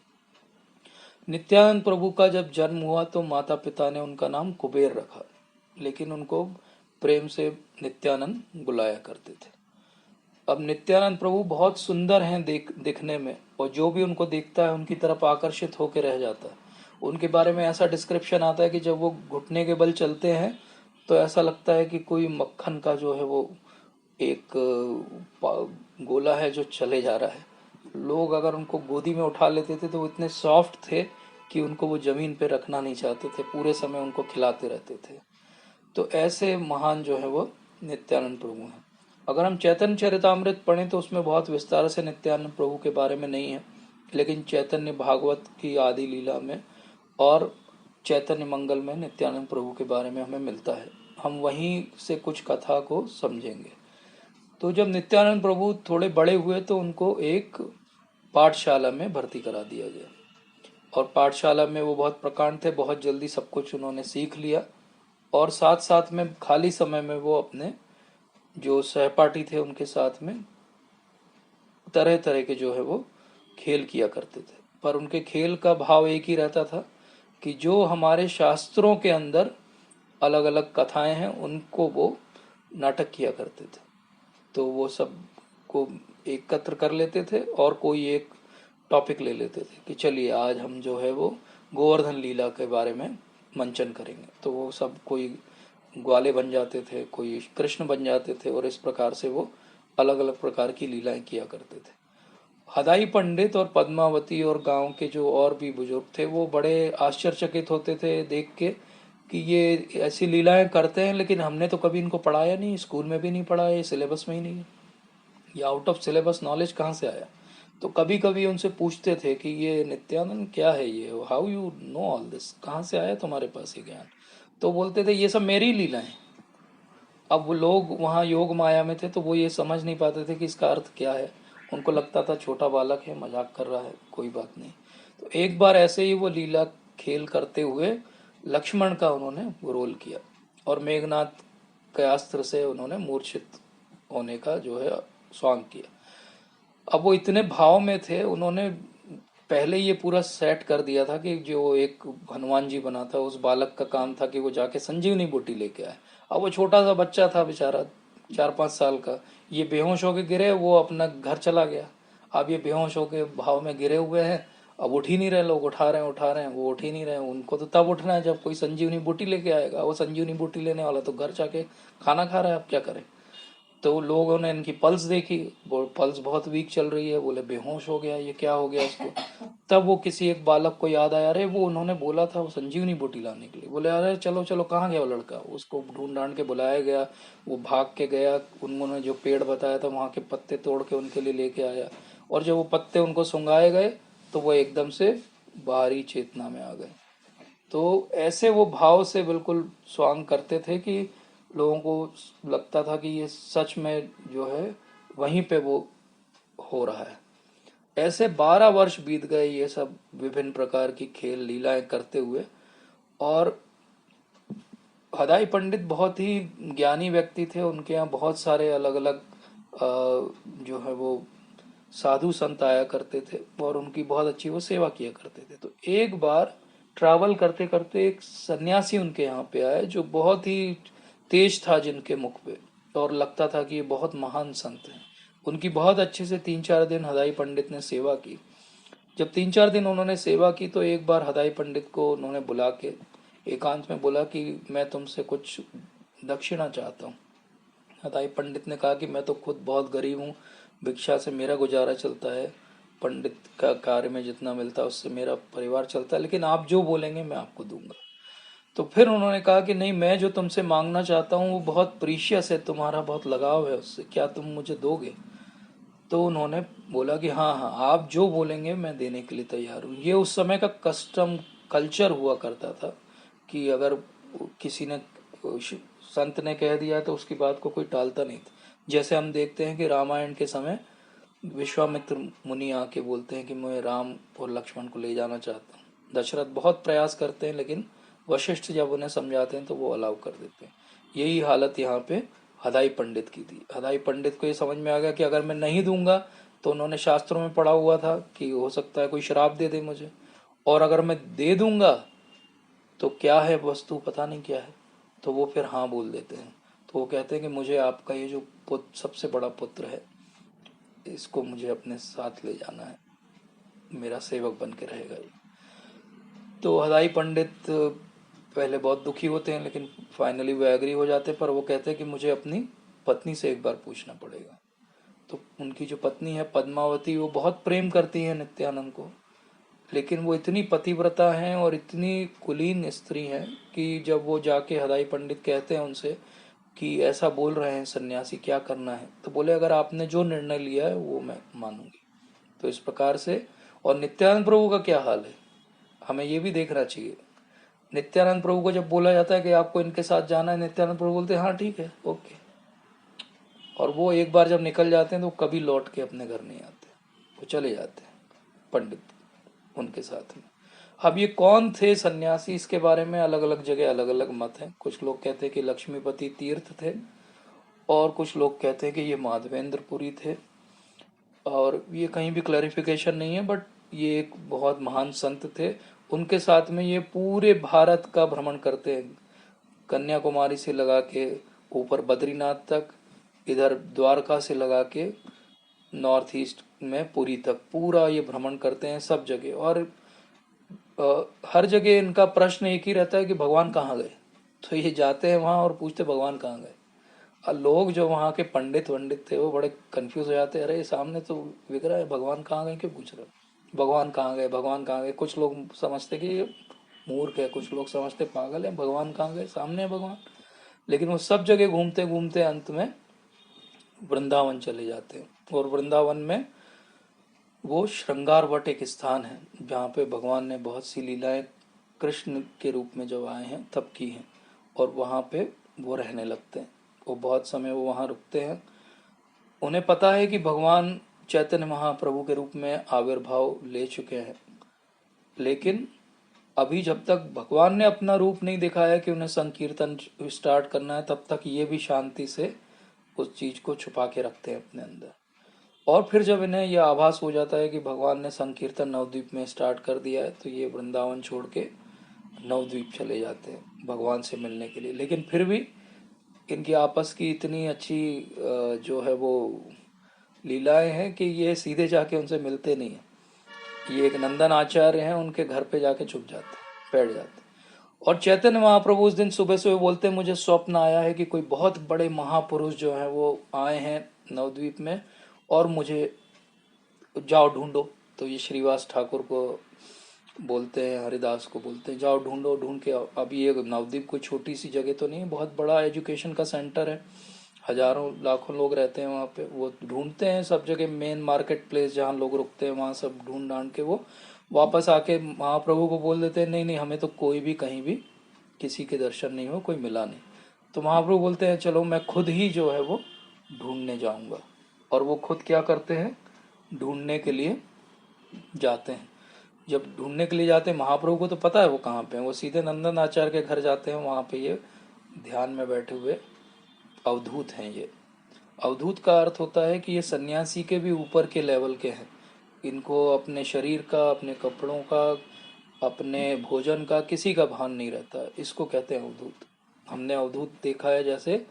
S1: नित्यानंद प्रभु का जब जन्म हुआ तो माता पिता ने उनका नाम कुबेर रखा, लेकिन उनको प्रेम से नित्यानंद बुलाया करते थे। अब नित्यानंद प्रभु बहुत सुंदर हैं दिखने में, और जो भी उनको देखता है उनकी तरफ आकर्षित होकर रह जाता है। उनके बारे में ऐसा डिस्क्रिप्शन आता है कि जब वो घुटने के बल चलते हैं तो ऐसा लगता है कि कोई मक्खन का जो है वो एक गोला है जो चले जा रहा है। लोग अगर उनको गोदी में उठा लेते थे तो वो इतने सॉफ्ट थे कि उनको वो जमीन पे रखना नहीं चाहते थे, पूरे समय उनको खिलाते रहते थे। तो ऐसे महान जो है वो नित्यानंद प्रभु हैं। अगर हम चैतन्य चरितामृत पढ़ें तो उसमें बहुत विस्तार से नित्यानंद प्रभु के बारे में नहीं है, लेकिन चैतन्य भागवत की आदि लीला में और चैतन्य मंगल में नित्यानंद प्रभु के बारे में हमें मिलता है। हम वहीं से कुछ कथा को समझेंगे। तो जब नित्यानंद प्रभु थोड़े बड़े हुए तो उनको एक पाठशाला में भर्ती करा दिया गया, और पाठशाला में वो बहुत प्रकांड थे, बहुत जल्दी सब कुछ उन्होंने सीख लिया। और साथ साथ में खाली समय में वो अपने जो सहपाठी थे उनके साथ में तरह तरह के जो है वो खेल किया करते थे। पर उनके खेल का भाव एक ही रहता था कि जो हमारे शास्त्रों के अंदर अलग अलग कथाएं हैं उनको वो नाटक किया करते थे। तो वो सब को एकत्र कर लेते थे और कोई एक टॉपिक ले लेते थे कि चलिए आज हम जो है वो गोवर्धन लीला के बारे में मंचन करेंगे। तो वो सब कोई ग्वाले बन जाते थे, कोई कृष्ण बन जाते थे, और इस प्रकार से वो अलग अलग प्रकार की लीलाएं किया करते थे। हदाई पंडित और पद्मावती और गांव के जो और भी बुजुर्ग थे वो बड़े आश्चर्यचकित होते थे देख के कि ये ऐसी लीलाएं करते हैं, लेकिन हमने तो कभी इनको पढ़ाया नहीं, स्कूल में भी नहीं पढ़ा, ये सिलेबस में ही नहीं है, ये आउट ऑफ सिलेबस नॉलेज कहाँ से आया। तो कभी कभी उनसे पूछते थे कि ये नित्यानंद क्या है, ये how you know all this, कहाँ से आया तुम्हारे पास ये ज्ञान। तो बोलते थे ये सब मेरी लीलाएं। अब वो लोग वहाँ योग माया में थे तो वो ये समझ नहीं पाते थे कि इसका अर्थ क्या है। उनको लगता था छोटा बालक है, मजाक कर रहा है, कोई बात नहीं। तो एक बार ऐसे ही वो लीला खेल करते हुए लक्ष्मण का उन्होंने रोल किया, और मेघनाथ के अस्त्र से उन्होंने मूर्छित होने का जो है स्वांग किया। अब वो इतने भाव में थे, उन्होंने पहले ये पूरा सेट कर दिया था कि जो एक हनुमान जी बना था उस बालक का काम था कि वो जाके संजीवनी बूटी लेके आए। अब वो छोटा सा बच्चा था बेचारा, 4-5 साल का, ये बेहोश होके गिरे, वो अपना घर चला गया। अब ये बेहोश होके भाव में गिरे हुए हैं, अब उठ ही नहीं रहे, लोग उठा रहे हैं, वो उठ ही नहीं रहे। उनको तो तब उठना है जब कोई संजीवनी बूटी लेके आएगा, वो संजीवनी बूटी लेने वाला तो घर जाके खाना खा रहा है, अब क्या करें। तो लोगों ने इनकी पल्स देखी, वो पल्स बहुत वीक चल रही है, बोले बेहोश हो गया, ये क्या हो गया इसको। तब वो किसी एक बालक को याद आया, अरे वो उन्होंने बोला था वो संजीवनी बूटी लाने के लिए। बोले अरे चलो चलो, कहाँ गया वो लड़का। उसको ढूंढ ढांड के बुलाया गया, वो भाग के गया, उन्होंने जो पेड़ बताया था वहाँ के पत्ते तोड़ के उनके लिए लेके आया, और जब वो पत्ते उनको सुंघाए गए तो वो एकदम से बाहरी चेतना में आ गए। तो ऐसे वो भाव से बिल्कुल स्वांग करते थे कि लोगों को लगता था कि ये सच में जो है वहीं पे वो हो रहा है। ऐसे 12 वर्ष बीत गए ये सब विभिन्न प्रकार की खेल लीलाएं करते हुए। और हदाई पंडित बहुत ही ज्ञानी व्यक्ति थे, उनके यहाँ बहुत सारे अलग अलग जो है वो साधु संत आया करते थे और उनकी बहुत अच्छी वो सेवा किया करते थे। तो एक बार ट्रैवल करते करते एक सन्यासी उनके यहाँ पे आए जो बहुत ही तेज था जिनके मुख पे, और लगता था कि ये बहुत महान संत हैं। उनकी बहुत अच्छे से 3-4 दिन हदाई पंडित ने सेवा की। जब 3-4 दिन उन्होंने सेवा की तो एक बार हदाई पंडित को उन्होंने बुला के एकांत में बोला कि मैं तुमसे कुछ दक्षिणा चाहता हूँ। हदाई पंडित ने कहा कि मैं तो खुद बहुत गरीब हूँ, भिक्षा से मेरा गुजारा चलता है, पंडित का कार्य में जितना मिलता है उससे मेरा परिवार चलता है, लेकिन आप जो बोलेंगे मैं आपको दूंगा। तो फिर उन्होंने कहा कि नहीं, मैं जो तुमसे मांगना चाहता हूँ वो बहुत प्रीशियस है, तुम्हारा बहुत लगाव है उससे, क्या तुम मुझे दोगे। तो उन्होंने बोला कि हाँ हाँ, आप जो बोलेंगे मैं देने के लिए तैयार हूँ। ये उस समय का कस्टम कल्चर हुआ करता था कि अगर किसी ने संत ने कह दिया तो उसकी बात को कोई टालता नहीं था। जैसे हम देखते हैं कि रामायण के समय विश्वामित्र मुनि आके बोलते हैं कि मैं राम और लक्ष्मण को ले जाना चाहता हूँ। दशरथ बहुत प्रयास करते हैं लेकिन वशिष्ठ जब उन्हें समझाते हैं तो वो अलाउ कर देते हैं। यही हालत यहाँ पे हदाई पंडित की थी। हदाई पंडित को ये समझ में आ गया कि अगर मैं नहीं दूंगा, तो उन्होंने शास्त्रों में पढ़ा हुआ था कि हो सकता है कोई श्राप दे दे मुझे, और अगर मैं दे दूंगा तो क्या है वस्तु पता नहीं क्या है, तो वो फिर हाँ बोल देते हैं। तो वो कहते हैं कि मुझे आपका ये जो पुत्र, सबसे बड़ा पुत्र है, इसको मुझे अपने साथ ले जाना है, मेरा सेवक बन के रहेगा ये। तो हदाई पंडित पहले बहुत दुखी होते हैं लेकिन फाइनली वो एग्री हो जाते हैं, पर वो कहते हैं कि मुझे अपनी पत्नी से एक बार पूछना पड़ेगा। तो उनकी जो पत्नी है पद्मावती, वो बहुत प्रेम करती है नित्यानंद को, लेकिन वो इतनी पतिव्रता हैं और इतनी कुलीन स्त्री हैं कि जब वो जाके हदाई पंडित कहते हैं उनसे कि ऐसा बोल रहे हैं सन्यासी, क्या करना है, तो बोले अगर आपने जो निर्णय लिया है वो मैं मानूंगी। तो इस प्रकार से। और नित्यानंद प्रभु का क्या हाल है, हमें ये भी देखना चाहिए। नित्यानंद प्रभु को जब बोला जाता है कि आपको इनके साथ जाना है, नित्यानंद प्रभु बोलते हैं हाँ ठीक है, ओके। और वो एक बार जब निकल जाते हैं तो कभी लौट के अपने घर नहीं आते, वो चले जाते हैं पंडित उनके साथ में। अब ये कौन थे सन्यासी, इसके बारे में अलग अलग जगह अलग अलग मत हैं। कुछ लोग कहते हैं कि लक्ष्मीपति तीर्थ थे, और कुछ लोग कहते हैं कि ये माधवेंद्रपुरी थे, और ये कहीं भी क्लैरिफिकेशन नहीं है, बट ये एक बहुत महान संत थे। उनके साथ में ये पूरे भारत का भ्रमण करते हैं, कन्याकुमारी से लगा के ऊपर बद्रीनाथ तक, इधर द्वारका से लगा के नॉर्थ ईस्ट में पुरी तक, पूरा ये भ्रमण करते हैं सब जगह। और हर जगह इनका प्रश्न एक ही रहता है कि भगवान कहाँ गए। तो ये जाते हैं वहाँ और पूछते भगवान कहाँ गए। और लोग जो वहाँ के पंडित वंडित थे वो बड़े कंफ्यूज हो जाते हैं, अरे सामने तो विग्रह है, भगवान कहाँ गए क्यों पूछ रहे हो, भगवान कहाँ गए, भगवान कहाँ गए। कुछ लोग समझते कि ये मूर्ख है, कुछ लोग समझते पागल है, भगवान कहाँ गए, सामने है भगवान। लेकिन वो सब जगह घूमते घूमते अंत में वृंदावन चले जाते हैं, और वृंदावन में वो श्रृंगार वट एक स्थान है जहाँ पे भगवान ने बहुत सी लीलाएं कृष्ण के रूप में जब आए हैं तब की हैं, और वहाँ पे वो रहने लगते हैं। वो बहुत समय वो वहाँ रुकते हैं। उन्हें पता है कि भगवान चैतन्य महाप्रभु के रूप में आविर्भाव ले चुके हैं, लेकिन अभी जब तक भगवान ने अपना रूप नहीं दिखाया कि उन्हें संकीर्तन स्टार्ट करना है, तब तक ये भी शांति से उस चीज को छुपा के रखते हैं अपने अंदर। और फिर जब इन्हें यह आभास हो जाता है कि भगवान ने संकीर्तन नवद्वीप में स्टार्ट कर दिया है, तो ये वृंदावन छोड़ के नवद्वीप चले जाते हैं भगवान से मिलने के लिए। लेकिन फिर भी इनकी आपस की इतनी अच्छी जो है वो लीलाएं हैं कि ये सीधे जाके उनसे मिलते नहीं हैं। ये एक नंदन आचार्य हैं, उनके घर पे जाके छुप जाते हैं, बैठ जाते हैं। और चैतन्य महाप्रभु उस दिन सुबह सुबह बोलते हैं, मुझे स्वप्न आया है कि कोई बहुत बड़े महापुरुष जो हैं वो आए हैं नवद्वीप में, और मुझे जाओ ढूंढो। तो ये श्रीवास ठाकुर को बोलते हैं, हरिदास को बोलते हैं, जाओ ढूंढो, ढूंढ के आओ। अब ये नवद्वीप कोई छोटी सी जगह तो नहीं है, बहुत बड़ा एजुकेशन का सेंटर है, हजारों लाखों लोग रहते हैं वहाँ पे। वो ढूंढते हैं सब जगह, मेन मार्केट प्लेस जहाँ लोग रुकते हैं वहाँ सब ढूंढ ढांड के वो वापस आके महाप्रभु को बोल देते हैं, नहीं नहीं, हमें तो कोई भी कहीं भी किसी के दर्शन नहीं हो, कोई मिला नहीं। तो महाप्रभु बोलते हैं, चलो मैं खुद ही जो है वो ढूंढने जाऊंगा। और वो खुद क्या करते हैं, ढूंढने के लिए जाते हैं। जब ढूंढने के लिए जाते हैं, महाप्रभु को तो पता है वो कहाँ पे हैं, वो सीधे नंदन आचार्य के घर जाते हैं। वहाँ पे ये ध्यान में बैठे हुए अवधूत हैं। ये अवधूत का अर्थ होता है कि ये सन्यासी के भी ऊपर के लेवल के हैं। इनको अपने शरीर का, अपने कपड़ों का, अपने भोजन का किसी का भान नहीं रहता। इसको कहते हैं अवधूत। हमने अवधूत देखा है, जैसे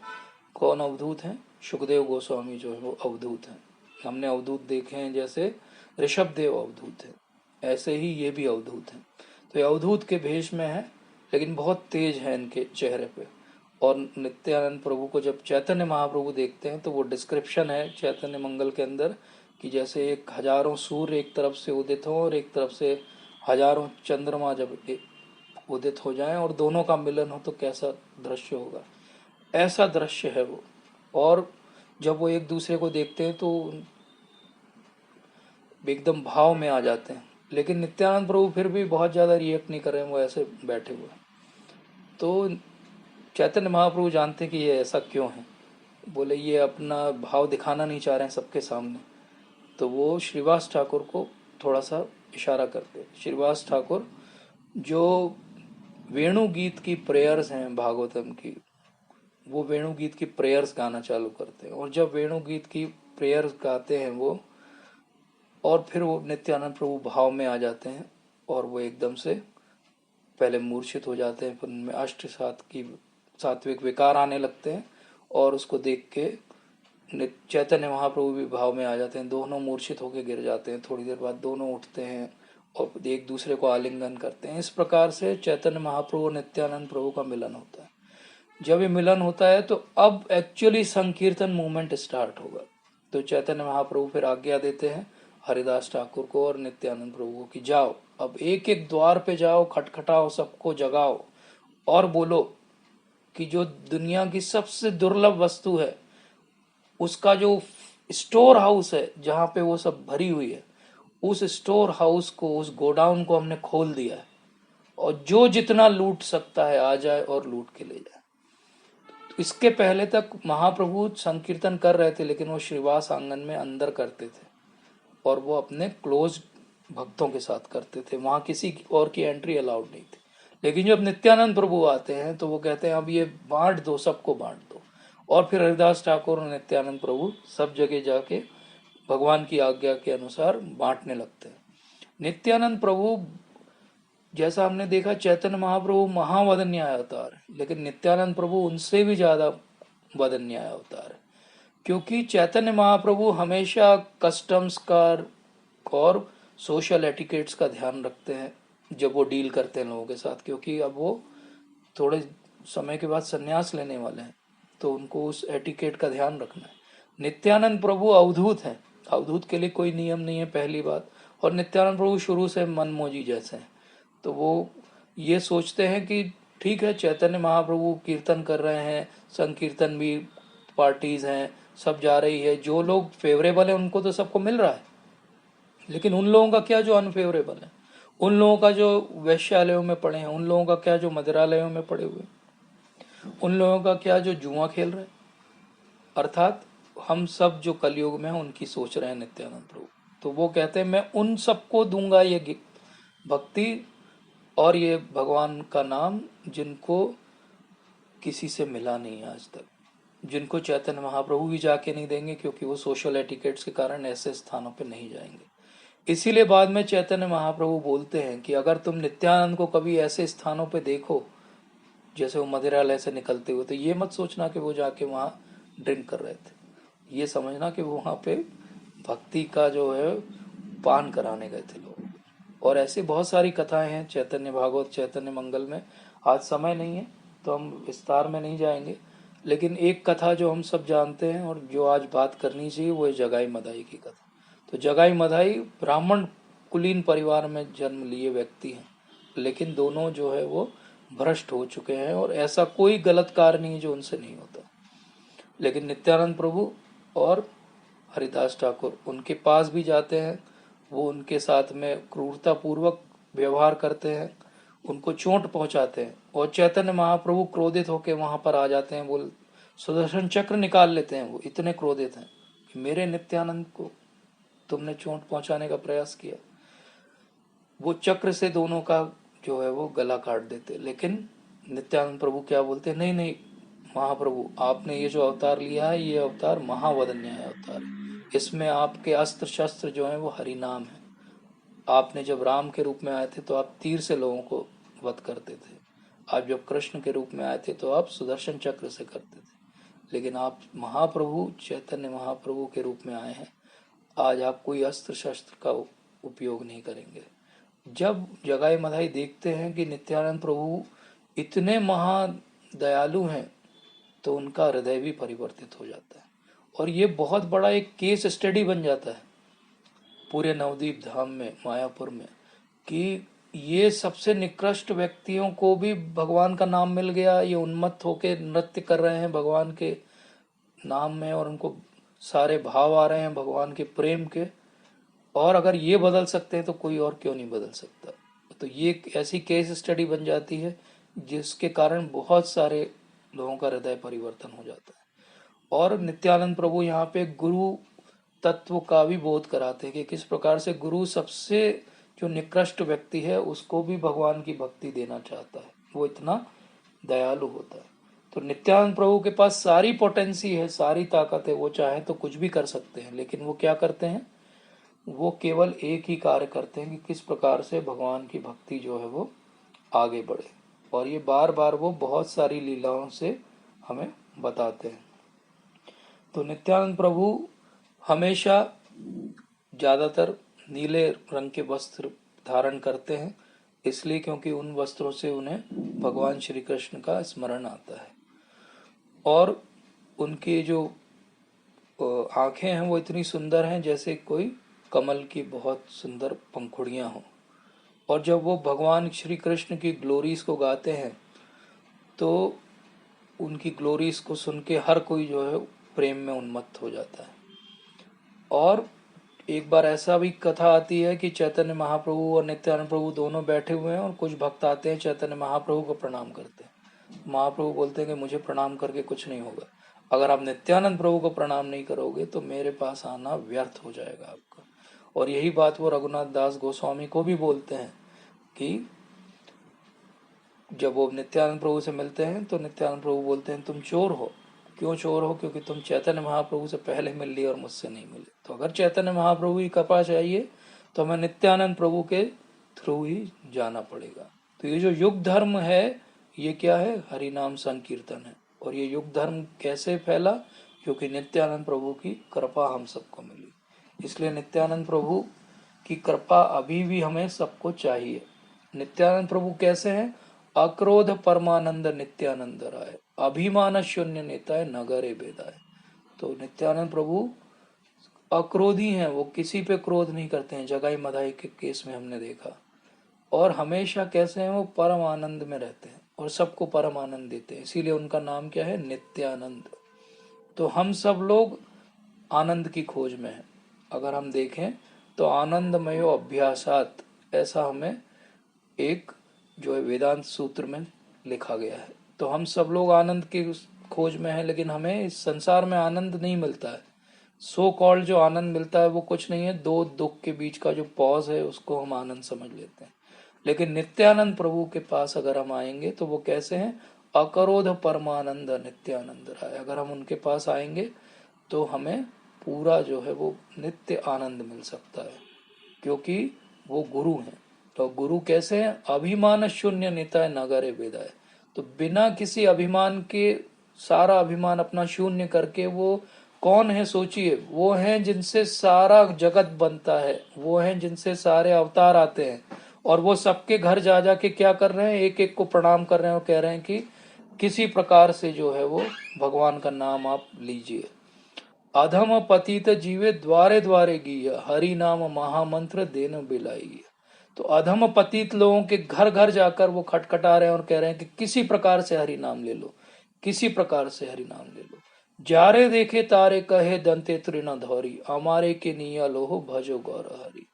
S1: कौन अवधूत हैं, सुखदेव गोस्वामी जो है वो अवधूत हैं। हमने अवधूत देखे हैं, जैसे ऋषभ देव अवधूत हैं, ऐसे ही ये भी अवधूत हैं। तो ये अवधूत के भेष में है, लेकिन बहुत तेज है इनके चेहरे पे। और नित्यानंद प्रभु को जब चैतन्य महाप्रभु देखते हैं, तो वो डिस्क्रिप्शन है चैतन्य मंगल के अंदर कि जैसे एक हजारों सूर्य एक तरफ से उदित हो और एक तरफ से हजारों चंद्रमा जब उदित हो जाएं और दोनों का मिलन हो, तो कैसा दृश्य होगा, ऐसा दृश्य है वो। और जब वो एक दूसरे को देखते हैं तो एकदम भाव में आ जाते हैं। लेकिन नित्यानंद प्रभु फिर भी बहुत ज़्यादा रिएक्ट नहीं कर रहे हैं, वो ऐसे बैठे हुए। तो चैतन्य महाप्रभु जानते हैं कि ये ऐसा क्यों है। बोले ये अपना भाव दिखाना नहीं चाह रहे हैं सबके सामने। तो वो श्रीवास ठाकुर को थोड़ा सा इशारा करते। श्रीवास ठाकुर जो वेणु गीत की प्रेयर्स हैं भागवतम की, वो वेणु गीत की प्रेयर्स गाना चालू करते हैं। और जब वेणु गीत की प्रेयर्स गाते हैं वो, और फिर वो नित्यानंद प्रभु भाव में आ जाते हैं और वो एकदम से पहले मूर्छित हो जाते हैं, फिर उनमें अष्ट सात्विक विकार आने लगते हैं। और उसको देख के चैतन्य महाप्रभु भी भाव में आ जाते हैं, दोनों मूर्छित होकर गिर जाते हैं। थोड़ी देर बाद दोनों उठते हैं और एक दूसरे को आलिंगन करते हैं। इस प्रकार से चैतन्य महाप्रभु और नित्यानंद प्रभु का मिलन होता है। जब ये मिलन होता है तो अब एक्चुअली संकीर्तन मूवमेंट स्टार्ट होगा। तो चैतन्य महाप्रभु फिर आज्ञा देते हैं हरिदास ठाकुर को और नित्यानंद प्रभु को कि जाओ, अब एक एक द्वार पे जाओ, खटखटाओ, सबको जगाओ और बोलो कि जो दुनिया की सबसे दुर्लभ वस्तु है, उसका जो स्टोर हाउस है जहाँ पे वो सब भरी हुई है, उस स्टोर हाउस को, उस गोडाउन को हमने खोल दिया है, और जो जितना लूट सकता है आ जाए और लूट के ले जाए। इसके पहले तक महाप्रभु संकीर्तन कर रहे थे, लेकिन वो श्रीवास आंगन में अंदर करते थे और वो अपने क्लोज भक्तों के साथ करते थे, वहां किसी और की एंट्री अलाउड नहीं थी। लेकिन जब नित्यानंद प्रभु आते हैं तो वो कहते हैं अब ये बांट दो, सबको बांट दो। और फिर हरिदास ठाकुर और नित्यानंद प्रभु सब जगह जाके भगवान की आज्ञा के अनुसार बांटने लगते हैं। नित्यानंद प्रभु, जैसा हमने देखा, चैतन्य महाप्रभु महावदन्याय अवतार है, लेकिन नित्यानंद प्रभु उनसे भी ज्यादा वदन्याय अवतार है। क्योंकि चैतन्य महाप्रभु हमेशा कस्टम्स का और सोशल एटिकेट्स का ध्यान रखते हैं जब वो डील करते हैं लोगों के साथ, क्योंकि अब वो थोड़े समय के बाद संन्यास लेने वाले हैं, तो उनको उस एटिकेट का ध्यान रखना है। नित्यानंद प्रभु अवधूत हैं, अवधूत के लिए कोई नियम नहीं है, पहली बात। और नित्यानंद प्रभु शुरू से मनमोजी जैसे हैं, तो वो ये सोचते हैं कि ठीक है, चैतन्य महाप्रभु कीर्तन कर रहे हैं, संकीर्तन भी पार्टीज हैं, सब जा रही है, जो लोग फेवरेबल है उनको तो सबको मिल रहा है, लेकिन उन लोगों का क्या जो अनफेवरेबल है, उन लोगों का जो वैश्यालयों में पड़े हैं, उन लोगों का क्या जो मदिरालयों में पड़े हुए, उन लोगों का क्या जो जुआ खेल रहे हैं। अर्थात हम सब जो कलयुग में हैं उनकी सोच रहे हैं नित्यानंद प्रभु। तो वो कहते हैं मैं उन सबको दूंगा ये भक्ति और ये भगवान का नाम, जिनको किसी से मिला नहीं आज तक। जिनको चैतन्य महाप्रभु भी जाके नहीं देंगे, क्योंकि वो सोशल एटिकेट्स के कारण ऐसे स्थानों पे नहीं जाएंगे। इसीलिए बाद में चैतन्य महाप्रभु बोलते हैं कि अगर तुम नित्यानंद को कभी ऐसे स्थानों पे देखो जैसे वो मदिरालय से निकलते हुए, तो ये मत सोचना कि वो जाके वहाँ ड्रिंक कर रहे थे, ये समझना कि वो वहाँ पे भक्ति का जो है पान कराने गए थे लोग। और ऐसी बहुत सारी कथाएं हैं चैतन्य भागवत, चैतन्य मंगल में। आज समय नहीं है तो हम विस्तार में नहीं जाएंगे, लेकिन एक कथा जो हम सब जानते हैं और जो आज बात करनी चाहिए वो है जगाई मदाई की कथा। तो जगाई मदाई ब्राह्मण कुलीन परिवार में जन्म लिए व्यक्ति हैं, लेकिन दोनों जो है वो भ्रष्ट हो चुके हैं और ऐसा कोई गलत कार्य नहीं जो उनसे नहीं होता। लेकिन नित्यानंद प्रभु और हरिदास ठाकुर उनके पास भी जाते हैं, वो उनके साथ में क्रूरता पूर्वक व्यवहार करते हैं, उनको चोट पहुंचाते हैं। और चैतन्य महाप्रभु क्रोधित होकर वहां पर आ जाते हैं, बोल सुदर्शन चक्र निकाल लेते हैं। वो इतने क्रोधित हैं कि मेरे नित्यानंद को तुमने चोट पहुंचाने का प्रयास किया। वो चक्र से दोनों का जो है वो गला काट देते। लेकिन नित्यानंद प्रभु क्या बोलते, नहीं नहीं महाप्रभु, आपने ये जो अवतार लिया है ये अवतार महावदन्याय अवतार है, इसमें आपके अस्त्र शस्त्र जो है वो हरि नाम है। आपने जब राम के रूप में आए थे तो आप तीर से लोगों को वध करते थे, आप जब कृष्ण के रूप में आए थे तो आप सुदर्शन चक्र से करते थे, लेकिन आप महाप्रभु चैतन्य महाप्रभु के रूप में आए हैं, आज आप कोई अस्त्र शस्त्र का उपयोग नहीं करेंगे। जब जगाई मधाई देखते हैं कि नित्यानंद प्रभु इतने महादयालु हैं तो उनका हृदय भी परिवर्तित हो जाता है। और ये बहुत बड़ा एक केस स्टडी बन जाता है पूरे नवदीप धाम में, मायापुर में, कि ये सबसे निकृष्ट व्यक्तियों को भी भगवान का नाम मिल गया, ये उन्मत्त होके नृत्य कर रहे हैं भगवान के नाम में और उनको सारे भाव आ रहे हैं भगवान के प्रेम के, और अगर ये बदल सकते हैं तो कोई और क्यों नहीं बदल सकता। तो ये एक ऐसी केस स्टडी बन जाती है जिसके कारण बहुत सारे लोगों का हृदय परिवर्तन हो जाता है। और नित्यानंद प्रभु यहाँ पे गुरु तत्व का भी बोध कराते हैं कि किस प्रकार से गुरु सबसे जो निकृष्ट व्यक्ति है उसको भी भगवान की भक्ति देना चाहता है, वो इतना दयालु होता है। तो नित्यानंद प्रभु के पास सारी पोटेंसी है, सारी ताकत है, वो चाहे तो कुछ भी कर सकते हैं, लेकिन वो क्या करते हैं, वो केवल एक ही कार्य करते हैं कि किस प्रकार से भगवान की भक्ति जो है वो आगे बढ़े। और ये बार बार वो बहुत सारी लीलाओं से हमें बताते हैं। तो नित्यानंद प्रभु हमेशा ज्यादातर नीले रंग के वस्त्र धारण करते हैं, इसलिए क्योंकि उन वस्त्रों से उन्हें भगवान श्री कृष्ण का स्मरण आता है। और उनकी जो आंखें हैं वो इतनी सुंदर हैं जैसे कोई कमल की बहुत सुंदर पंखुड़ियां हों। और जब वो भगवान श्री कृष्ण की ग्लोरीज को गाते हैं तो उनकी ग्लोरीज को सुन के हर कोई जो है प्रेम में उन्मत्त हो जाता है। और एक बार ऐसा भी कथा आती है कि चैतन्य महाप्रभु और नित्यानंद प्रभु दोनों बैठे हुए हैं और कुछ भक्त आते हैं, चैतन्य महाप्रभु को प्रणाम करते हैं। महाप्रभु बोलते हैं कि मुझे प्रणाम करके कुछ नहीं होगा, अगर आप नित्यानंद प्रभु को प्रणाम नहीं करोगे तो मेरे पास आना व्यर्थ हो जाएगा आपका। और यही बात वो रघुनाथ दास गोस्वामी को भी बोलते हैं कि जब वो नित्यानंद प्रभु से मिलते हैं तो नित्यानंद प्रभु बोलते हैं तुम चोर हो। क्यों चोर हो? क्योंकि तुम चैतन्य महाप्रभु से पहले मिल लिए और मुझसे नहीं मिले। तो अगर चैतन्य महाप्रभु की कृपा चाहिए तो हमें नित्यानंद प्रभु के थ्रू ही जाना पड़ेगा। तो ये जो युग धर्म है ये क्या है? हरि नाम संकीर्तन है। और ये युग धर्म कैसे फैला? क्योंकि नित्यानंद प्रभु की कृपा हम सबको मिली। इसलिए नित्यानंद प्रभु की कृपा अभी भी हमें सबको चाहिए। नित्यानंद प्रभु कैसे हैं? अक्रोध परमानंद नित्यानंद राय, अभिमान शून्य नेता नगरे बेदाय। तो नित्यानंद प्रभु अक्रोधी हैं, वो किसी पे क्रोध नहीं करते हैं, जगाई मधाई के केस में हमने देखा। और हमेशा कैसे हैं? वो परम आनंद में रहते हैं और सबको परम आनंद देते हैं, इसीलिए उनका नाम क्या है? नित्यानंद। तो हम सब लोग आनंद की खोज में हैं। अगर हम देखें तो आनंदमयो अभ्यासात, ऐसा हमें एक जो है वेदांत सूत्र में लिखा गया है। तो हम सब लोग आनंद की खोज में हैं, लेकिन हमें इस संसार में आनंद नहीं मिलता है। सो कॉल्ड जो आनंद मिलता है वो कुछ नहीं है, दो दुख के बीच का जो पॉज है उसको हम आनंद समझ लेते हैं। लेकिन नित्यानंद प्रभु के पास अगर हम आएंगे तो वो कैसे हैं? अकरोध परमानंद नित्यानंद राय। अगर हम उनके पास आएंगे तो हमें पूरा जो है वो नित्य आनंद मिल सकता है, क्योंकि वो गुरु हैं। तो गुरु कैसे हैं? अभिमान शून्य निताय नगरे वेदाय। तो बिना किसी अभिमान के, सारा अभिमान अपना शून्य करके, वो कौन है सोचिए, वो हैं जिनसे सारा जगत बनता है, वो हैं जिनसे सारे अवतार आते हैं, और वो सबके घर जा जा के क्या कर रहे हैं? एक एक को प्रणाम कर रहे हैं और कह रहे हैं कि किसी प्रकार से जो है वो भगवान का नाम आप लीजिए। अधम पतित जीवे द्वारे द्वारे गिय, हरि नाम महामंत्र देन बिलाई। तो अधम पतित लोगों के घर घर जाकर वो खटखटा रहे हैं और कह रहे हैं कि किसी प्रकार से हरि नाम ले लो, किसी प्रकार से हरि नाम ले लो। जारे देखे तारे कहे दंते तृण धौरी, हमारे के निया लोहो भजो गौर हरि।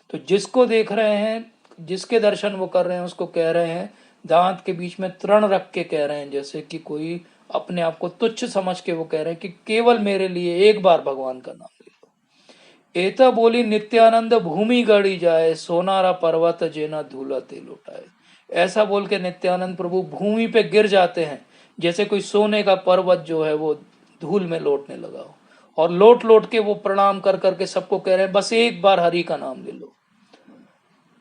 S1: तो जिसको देख रहे हैं, जिसके दर्शन वो कर रहे हैं, उसको कह रहे हैं, दांत के बीच में तृण रख के कह रहे हैं, जैसे कि कोई अपने आप को तुच्छ समझ के वो कह रहे हैं कि केवल मेरे लिए एक बार भगवान का नाम ले लो। एता बोली नित्यानंद भूमि गड़ी जाए, सोनारा पर्वत जेना धूला ते लुटाए। ऐसा बोल के नित्यानंद प्रभु भूमि पे गिर जाते हैं, जैसे कोई सोने का पर्वत जो है वो धूल में लौटने लगा हो, और लौट लौट के वो प्रणाम कर करके सबको कह रहे हैं बस एक बार हरि का नाम ले लो।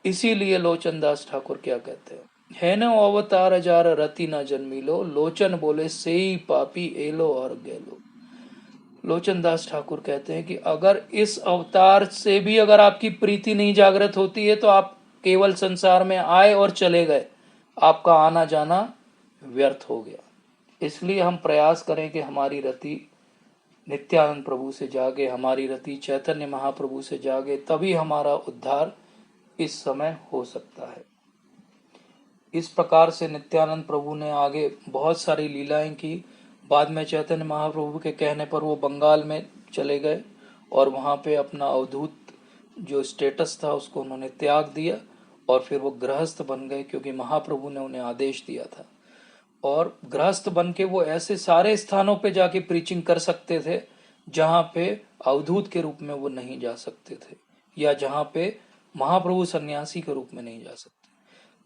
S1: इसीलिए लोचन दास ठाकुर क्या कहते हैं, है न अवतार जार रति न जन्मी लो, लोचन बोले से ही पापी एलो और गेलो। लोचन दास ठाकुर कहते हैं कि अगर इस अवतार से भी अगर आपकी प्रीति नहीं जागृत होती है तो आप केवल संसार में आए और चले गए, आपका आना जाना व्यर्थ हो गया। इसलिए हम प्रयास करें कि हमारी रति नित्यानंद प्रभु से जागे, हमारी रति चैतन्य महाप्रभु से जागे, तभी हमारा उद्धार इस समय हो सकता है। इस प्रकार से नित्यानंद प्रभु ने आगे बहुत सारी लीलाएं की। बाद में चैतन्य महाप्रभु के कहने पर वो बंगाल में चले गए और वहां पे अपना अवधूत जो स्टेटस था उसको उन्होंने त्याग दिया, और फिर वो गृहस्थ बन गए, क्योंकि महाप्रभु ने उन्हें आदेश दिया था। और गृहस्थ बन के वो ऐसे सारे स्थानों पे जाके प्रीचिंग कर सकते थे जहां पे अवधूत के रूप में वो नहीं जा सकते थे, या जहां पे महाप्रभु सन्यासी के रूप में नहीं जा सकते।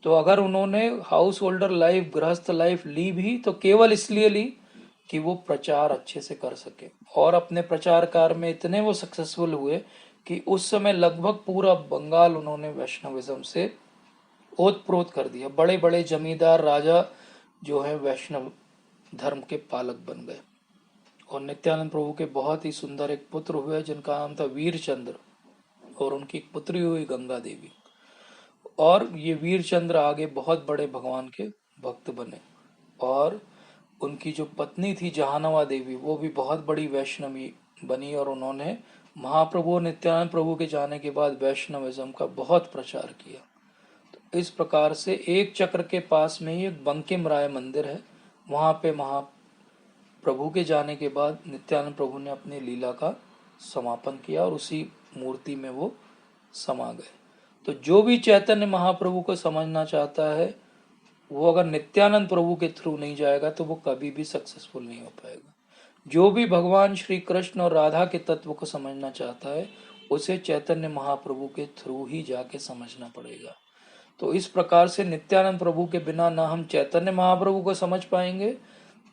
S1: तो अगर उन्होंने हाउस होल्डर लाइफ, गृहस्थ लाइफ ली भी तो केवल इसलिए ली कि वो प्रचार अच्छे से कर सके, और अपने प्रचार कार्य में इतने वो सक्सेसफुल हुए कि उस समय लगभग पूरा बंगाल उन्होंने वैष्णविज्म से ओतप्रोत कर दिया। बड़े बड़े जमींदार राजा जो है वैष्णव धर्म के पालक बन गए। और नित्यानंद प्रभु के बहुत ही सुंदर एक पुत्र हुए जिनका नाम था वीर चंद्र, और उनकी एक पुत्री हुई गंगा देवी। और ये वीर चंद्र आगे बहुत बड़े भगवान के भक्त बने। और उनकी जो पत्नी थी जहानवा देवी, वो भी बहुत बड़ी वैष्णवी बनी, और उन्होंने महाप्रभु नित्यानंद प्रभु के जाने के बाद वैष्णविज्म का बहुत प्रचार किया। तो इस प्रकार से एक चक्र के पास में ही एक बंकिम राय मंदिर है, वहां पे महाप्रभु के जाने के बाद नित्यानंद प्रभु ने अपनी लीला का समापन किया और उसी मूर्ति में वो समा गए। तो जो भी चैतन्य महाप्रभु को समझना चाहता है, वो अगर नित्यानंद प्रभु के थ्रू नहीं जाएगा तो वो कभी भी सक्सेसफुल नहीं हो पाएगा। जो भी भगवान श्री कृष्ण और राधा के तत्व को समझना चाहता है, उसे चैतन्य महाप्रभु के थ्रू ही जाके समझना पड़ेगा। तो इस प्रकार से नित्यानंद प्रभु के बिना न हम चैतन्य महाप्रभु को समझ पाएंगे,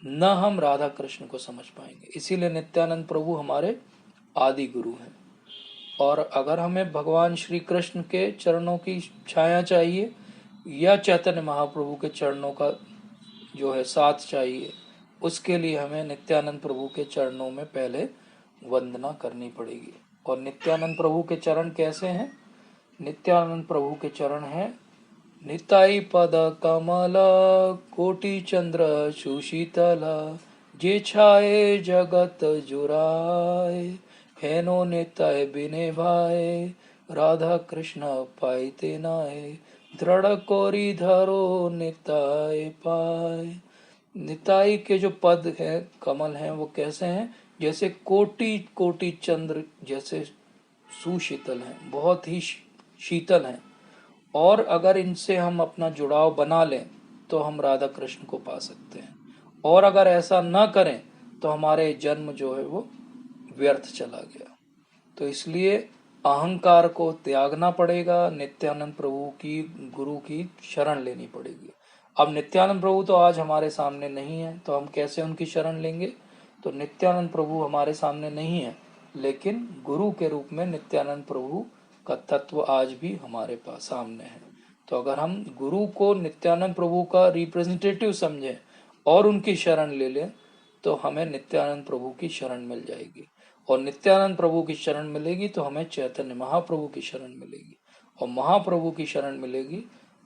S1: न हम राधा कृष्ण को समझ पाएंगे। इसीलिए नित्यानंद प्रभु हमारे आदि गुरु हैं। और अगर हमें भगवान श्री कृष्ण के चरणों की छाया चाहिए या चैतन्य महाप्रभु के चरणों का जो है साथ चाहिए, उसके लिए हमें नित्यानंद प्रभु के चरणों में पहले वंदना करनी पड़ेगी। और नित्यानंद प्रभु के चरण कैसे हैं? नित्यानंद प्रभु के चरण हैं, निताई पद कमल कोटि चंद्र सुशीतला, जे छाए जगत जुराए, हेनो निताय बिने भाए, राधा कृष्ण पाइते नाए, दृढ़ कोरी धरो निताय पाए। निताई के जो पद है, कमल हैं, वो कैसे हैं? जैसे कोटि कोटि चंद्र जैसे सुशीतल हैं, बहुत ही शीतल हैं। और अगर इनसे हम अपना जुड़ाव बना लें तो हम राधा कृष्ण को पा सकते हैं, और अगर ऐसा न करें तो हमारे जन्म जो है वो व्यर्थ चला गया। तो इसलिए अहंकार को त्यागना पड़ेगा, नित्यानंद प्रभु की गुरु की शरण लेनी पड़ेगी। अब नित्यानंद प्रभु तो आज हमारे सामने नहीं है, तो हम कैसे उनकी शरण लेंगे? तो नित्यानंद प्रभु हमारे सामने नहीं है, लेकिन गुरु के रूप में नित्यानंद प्रभु का तत्व आज भी हमारे पास सामने है। तो अगर हम गुरु को नित्यानंद प्रभु का रिप्रेजेंटेटिव समझें और उनकी शरण ले लें, तो हमें नित्यानंद प्रभु की शरण मिल जाएगी, और नित्यानंद प्रभु की शरण मिलेगी तो हमें चैतन्य महाप्रभु की शरण मिलेगी, और महाप्रभु की शरण मिलेगी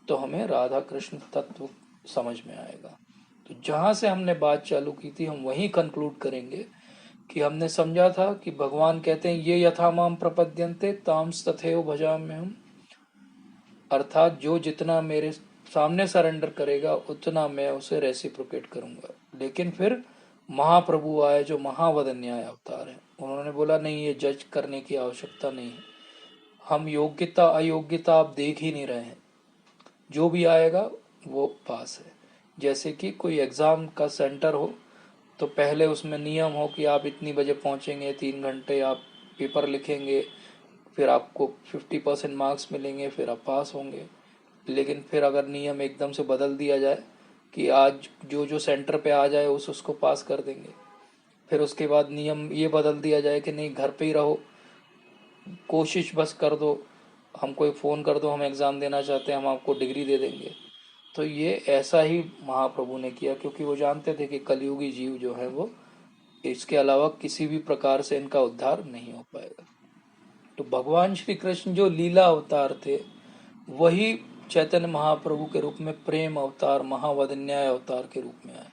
S1: तो हमें राधा कृष्ण तत्व समझ में आएगा। तो जहां से हमने बात चालू की थी हम वहीं कंक्लूड करेंगे कि हमने समझा था कि भगवान कहते हैं ये यथा माम प्रपद्यन्ते तांस तथैव भजाम्यहम्, अर्थात जो जितना मेरे सामने सरेंडर करेगा उतना मैं उसे रेसिप्रोकेट करूंगा। लेकिन फिर महाप्रभु आए जो महावदन्याय अवतार है, उन्होंने बोला नहीं, ये जज करने की आवश्यकता नहीं है, हम योग्यता अयोग्यता आप देख ही नहीं रहे हैं, जो भी आएगा वो पास है। जैसे कि कोई एग्जाम का सेंटर हो तो पहले उसमें नियम हो कि आप इतनी बजे पहुंचेंगे, 3 घंटे आप पेपर लिखेंगे, फिर आपको 50% मार्क्स मिलेंगे, फिर आप पास होंगे। लेकिन फिर अगर नियम एकदम से बदल दिया जाए कि आज जो जो सेंटर पे आ जाए उसको पास कर देंगे, फिर उसके बाद नियम ये बदल दिया जाए कि नहीं, घर पे ही रहो, कोशिश बस कर दो, हमको एक फ़ोन कर दो, हम एग्ज़ाम देना चाहते हैं, हम आपको डिग्री दे देंगे। तो ये ऐसा ही महाप्रभु ने किया, क्योंकि वो जानते थे कि कलयुगी जीव जो है वो इसके अलावा किसी भी प्रकार से इनका उद्धार नहीं हो पाएगा। तो भगवान श्री कृष्ण जो लीला अवतार थे वही चैतन्य महाप्रभु के रूप में प्रेम अवतार महावदन्याय अवतार के रूप में आए,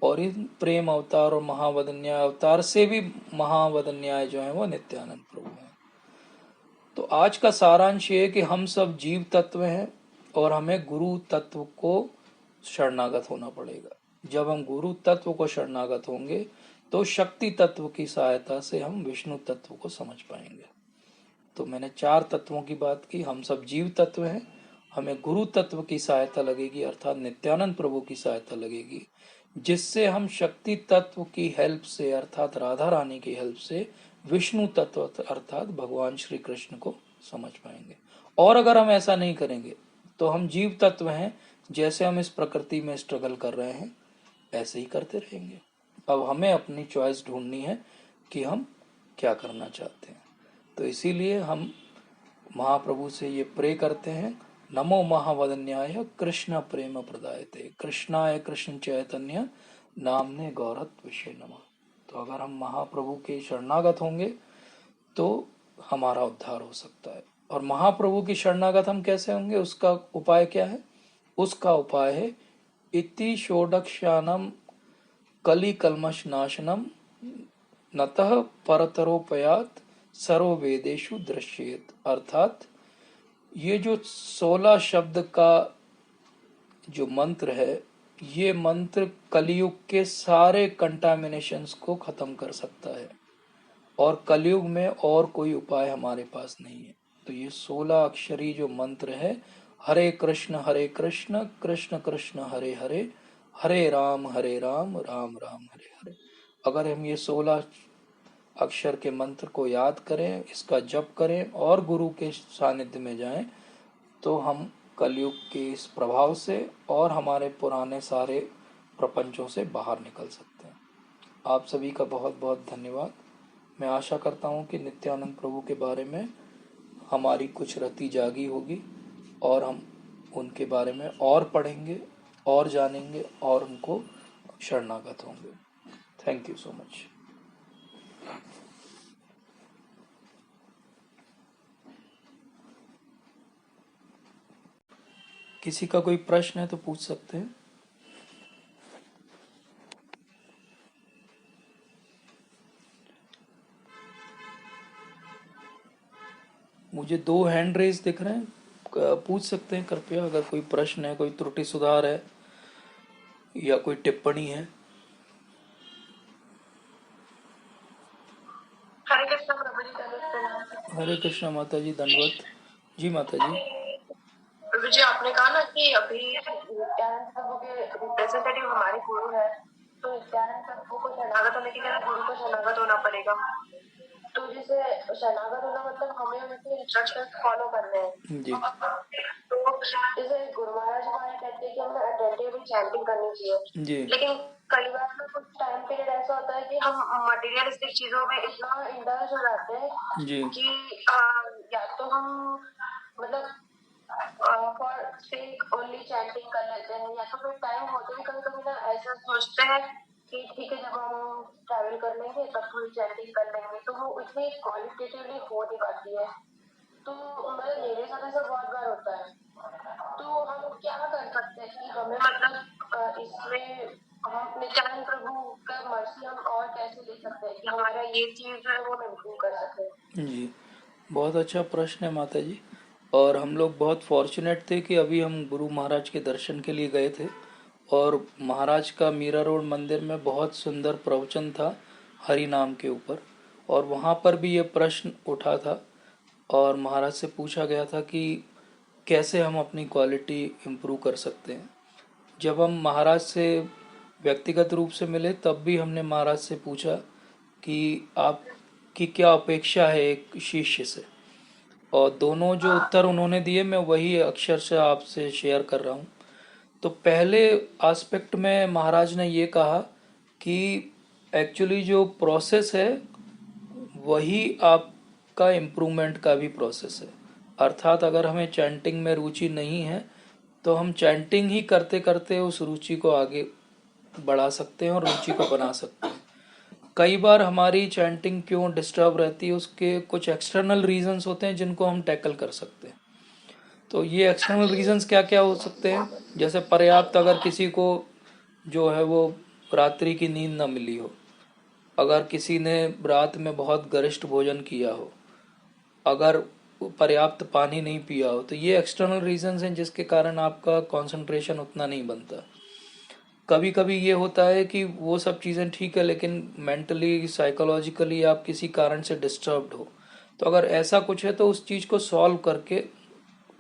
S1: और इन प्रेम अवतार और महावदन्याय अवतार से भी महावदन्याय जो है वो नित्यानंद प्रभु हैं। तो आज का सारांश ये है कि हम सब जीव तत्व हैं और हमें गुरु तत्व को शरणागत होना पड़ेगा। जब हम गुरु तत्व को शरणागत होंगे तो शक्ति तत्व की सहायता से हम विष्णु तत्व को समझ पाएंगे। तो मैंने 4 तत्वों की बात की। हम सब जीव तत्व हैं, हमें गुरु तत्व की सहायता लगेगी अर्थात नित्यानंद प्रभु की सहायता लगेगी, जिससे हम शक्ति तत्व की हेल्प से अर्थात राधा रानी की हेल्प से विष्णु तत्व अर्थात भगवान श्री कृष्ण को समझ पाएंगे। और अगर हम ऐसा नहीं करेंगे तो हम जीव तत्व हैं, जैसे हम इस प्रकृति में स्ट्रगल कर रहे हैं ऐसे ही करते रहेंगे। अब हमें अपनी चॉइस ढूंढनी है कि हम क्या करना चाहते हैं। तो इसीलिए हम महाप्रभु से ये प्रे करते हैं, नमो महावदन्याय कृष्ण प्रेम प्रदायते कृष्णाय कृष्ण चैतन्य नामने गौरत विषय नमः। तो अगर हम महाप्रभु के शरणागत होंगे तो हमारा उद्धार हो सकता है। और महाप्रभु की शरणागत हम कैसे होंगे, उसका उपाय क्या है? उसका उपाय है इति षोडक्षानम कली कलमश नाशनम नतः परतरोपयात सर्व वेदेशु दृश्येत। अर्थात ये जो 16 शब्द का जो मंत्र है, ये मंत्र कलयुग के सारे कंटामिनेशंस को खत्म कर सकता है, और कलयुग में और कोई उपाय हमारे पास नहीं है। तो ये 16 अक्षरी जो मंत्र है, हरे कृष्ण कृष्ण कृष्ण हरे हरे, हरे राम राम राम हरे हरे। अगर हम ये 16 अक्षर के मंत्र को याद करें, इसका जप करें और गुरु के सानिध्य में जाएं, तो हम कलयुग के इस प्रभाव से और हमारे पुराने सारे प्रपंचों से बाहर निकल सकते हैं। आप सभी का बहुत बहुत धन्यवाद। मैं आशा करता हूँ कि नित्यानंद प्रभु के बारे में हमारी कुछ रति जागी होगी और हम उनके बारे में और पढ़ेंगे और जानेंगे और उनको शरणागत होंगे। Thank you so much. किसी का कोई प्रश्न है तो पूछ सकते हैं। मुझे 2 हैंड रेज दिख रहे हैं, पूछ सकते हैं कृपया, अगर कोई प्रश्न है, कोई त्रुटि सुधार है या कोई टिप्पणी है।
S2: हरे कृष्ण प्रभु जी, प्रणाम।
S1: हरे कृष्ण माता जी, दंडवत जी माता जी।
S2: प्रभु जी, आपने कहा ना कि अभी नित्यानंद प्रभु के रिप्रेजेंटेटिव हमारे गुरु है, तो नित्यानंद प्रभु को शरणागत होने के लिए गुरु को शरणागत होना पड़ेगा। तो जैसे शरणागत होना मतलब हमें उनके इंस्ट्रक्शंस फॉलो करने हैं।
S1: जी।
S2: तो तो जैसे गुरु महाराज हमारे कहते हैं कि हमें अटेंटिवली चैंटिंग करनी चाहिए,
S1: जी
S2: लेकिन कई बार ना कुछ टाइम पीरियड ऐसा होता है कि हम मटेरियलिस्टिक चीजों में इतना इंडल्ज हो जाते हैं
S1: जी
S2: कि या तो हम मतलब फॉर सेक ओनली चैंटिंग कर लेते हैं, या तो फिर टाइम होते भी कभी कभी ना ऐसा सोचते हैं कि ठीक है जब हम ट्रैवल कर लेंगे तब थोड़ी चैंटिंग कर लेंगे, तो वो इतनी क्वालिटेटिवली हो नहीं पाती है। तो मतलब मेरे साथ ऐसा बहुत बार होता है। तो हम क्या कर सकते हैं कि हमें मतलब इसमें हम अपने चरण प्रभु का मर्सी हम और कैसे ले सकते हैं कि हमारा ये चीज जो है वो हम इम्प्रूव कर सकें।
S1: जी, बहुत अच्छा प्रश्न है माता जी। और हम लोग बहुत फॉर्चुनेट थे कि अभी हम गुरु महाराज के दर्शन के लिए गए थे, और महाराज का मीरा रोड मंदिर में बहुत सुंदर प्रवचन था हरि नाम के ऊपर। और वहाँ पर भी ये प्रश्न उठा था, और महाराज से पूछा गया था कि कैसे हम अपनी क्वालिटी इम्प्रूव कर सकते हैं। जब हम महाराज से व्यक्तिगत रूप से मिले तब भी हमने महाराज से पूछा कि आपकी क्या अपेक्षा है एक शिष्य से, और दोनों जो उत्तर उन्होंने दिए मैं वही अक्षर से आपसे शेयर कर रहा हूँ। तो पहले एस्पेक्ट में महाराज ने ये कहा कि एक्चुअली जो प्रोसेस है वही आपका इम्प्रूवमेंट का भी प्रोसेस है। अर्थात अगर हमें चैंटिंग में रुचि नहीं है तो हम चैंटिंग ही करते करते उस रुचि को आगे बढ़ा सकते हैं और रुचि को बना सकते हैं। कई बार हमारी चैंटिंग क्यों डिस्टर्ब रहती है उसके कुछ एक्सटर्नल रीजंस होते हैं जिनको हम टैकल कर सकते हैं। तो ये एक्सटर्नल रीजंस क्या क्या हो सकते हैं, जैसे पर्याप्त अगर किसी को जो है वो रात्रि की नींद न मिली हो, अगर किसी ने रात में बहुत गरिष्ठ भोजन किया हो, अगर पर्याप्त पानी नहीं पिया हो, तो ये एक्सटर्नल रीजंस हैं जिसके कारण आपका कंसंट्रेशन उतना नहीं बनता। कभी कभी ये होता है कि वो सब चीज़ें ठीक है लेकिन मेंटली साइकोलॉजिकली आप किसी कारण से डिस्टर्ब्ड हो, तो अगर ऐसा कुछ है तो उस चीज़ को सॉल्व करके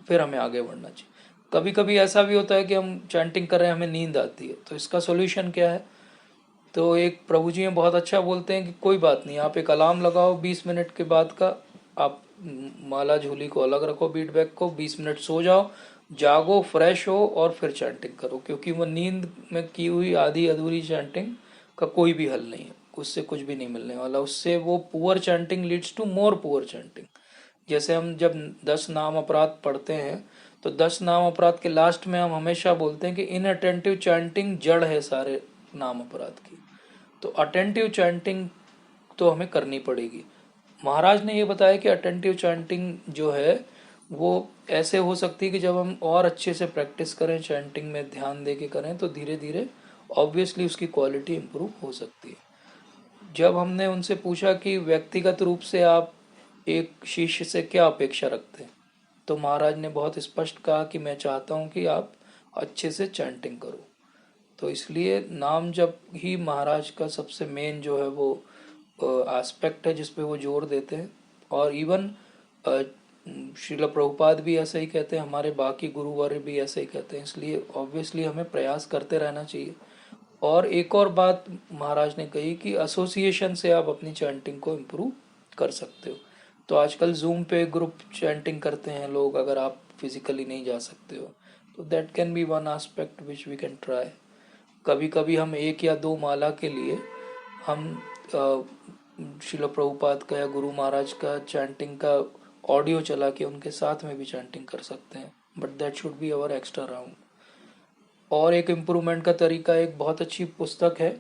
S1: फिर हमें आगे बढ़ना चाहिए। कभी कभी ऐसा भी होता है कि हम चैंटिंग कर रहे हैं हमें नींद आती है, तो इसका सोल्यूशन क्या है। तो एक प्रभु जी में बहुत अच्छा बोलते हैं कि कोई बात नहीं, आप एक अलार्म लगाओ 20 मिनट के बाद का, आप माला झोली को अलग रखो, बीट बैग को, 20 मिनट सो जाओ, जागो, फ्रेश हो और फिर चैंटिंग करो, क्योंकि वो नींद में की हुई आधी अधूरी चैंटिंग का कोई भी हल नहीं है, उससे कुछ भी नहीं मिलने वाला। उससे वो poor chanting leads to more poor chanting. जैसे हम जब 10 नाम अपराध पढ़ते हैं तो 10 नाम अपराध के लास्ट में हम हमेशा बोलते हैं कि इनअटेंटिव चैंटिंग जड़ है सारे नाम अपराध की। तो अटेंटिव चैंटिंग तो हमें करनी पड़ेगी। महाराज ने ये बताया कि अटेंटिव चैंटिंग जो है वो ऐसे हो सकती है कि जब हम और अच्छे से प्रैक्टिस करें, चैंटिंग में ध्यान दे के करें, तो धीरे धीरे ऑब्वियसली उसकी क्वालिटी इम्प्रूव हो सकती है। जब हमने उनसे पूछा कि व्यक्तिगत रूप से आप एक शिष्य से क्या अपेक्षा रखते हैं, तो महाराज ने बहुत स्पष्ट कहा कि मैं चाहता हूँ कि आप अच्छे से चैंटिंग करो। तो इसलिए नाम जप ही महाराज का सबसे मेन जो है वो एस्पेक्ट है जिस पे वो जोर देते हैं। और इवन श्रील प्रभुपाद भी ऐसा ही कहते हैं, हमारे बाकी गुरुवर्य भी ऐसा ही कहते हैं, इसलिए ऑब्वियसली हमें प्रयास करते रहना चाहिए। और एक और बात महाराज ने कही कि एसोसिएशन से आप अपनी चैंटिंग को इम्प्रूव कर सकते हो। तो आजकल जूम पे ग्रुप चैंटिंग करते हैं लोग, अगर आप फिजिकली नहीं जा सकते हो तो that can be one aspect which we can try. कभी कभी हम एक या दो माला के लिए हम शिला प्रभुपाद का या गुरु महाराज का चैंटिंग का ऑडियो चला के उनके साथ में भी चैंटिंग कर सकते हैं, but that should be our extra round. और एक इम्प्रूवमेंट का तरीका, एक बहुत अच्छी पुस्तक है,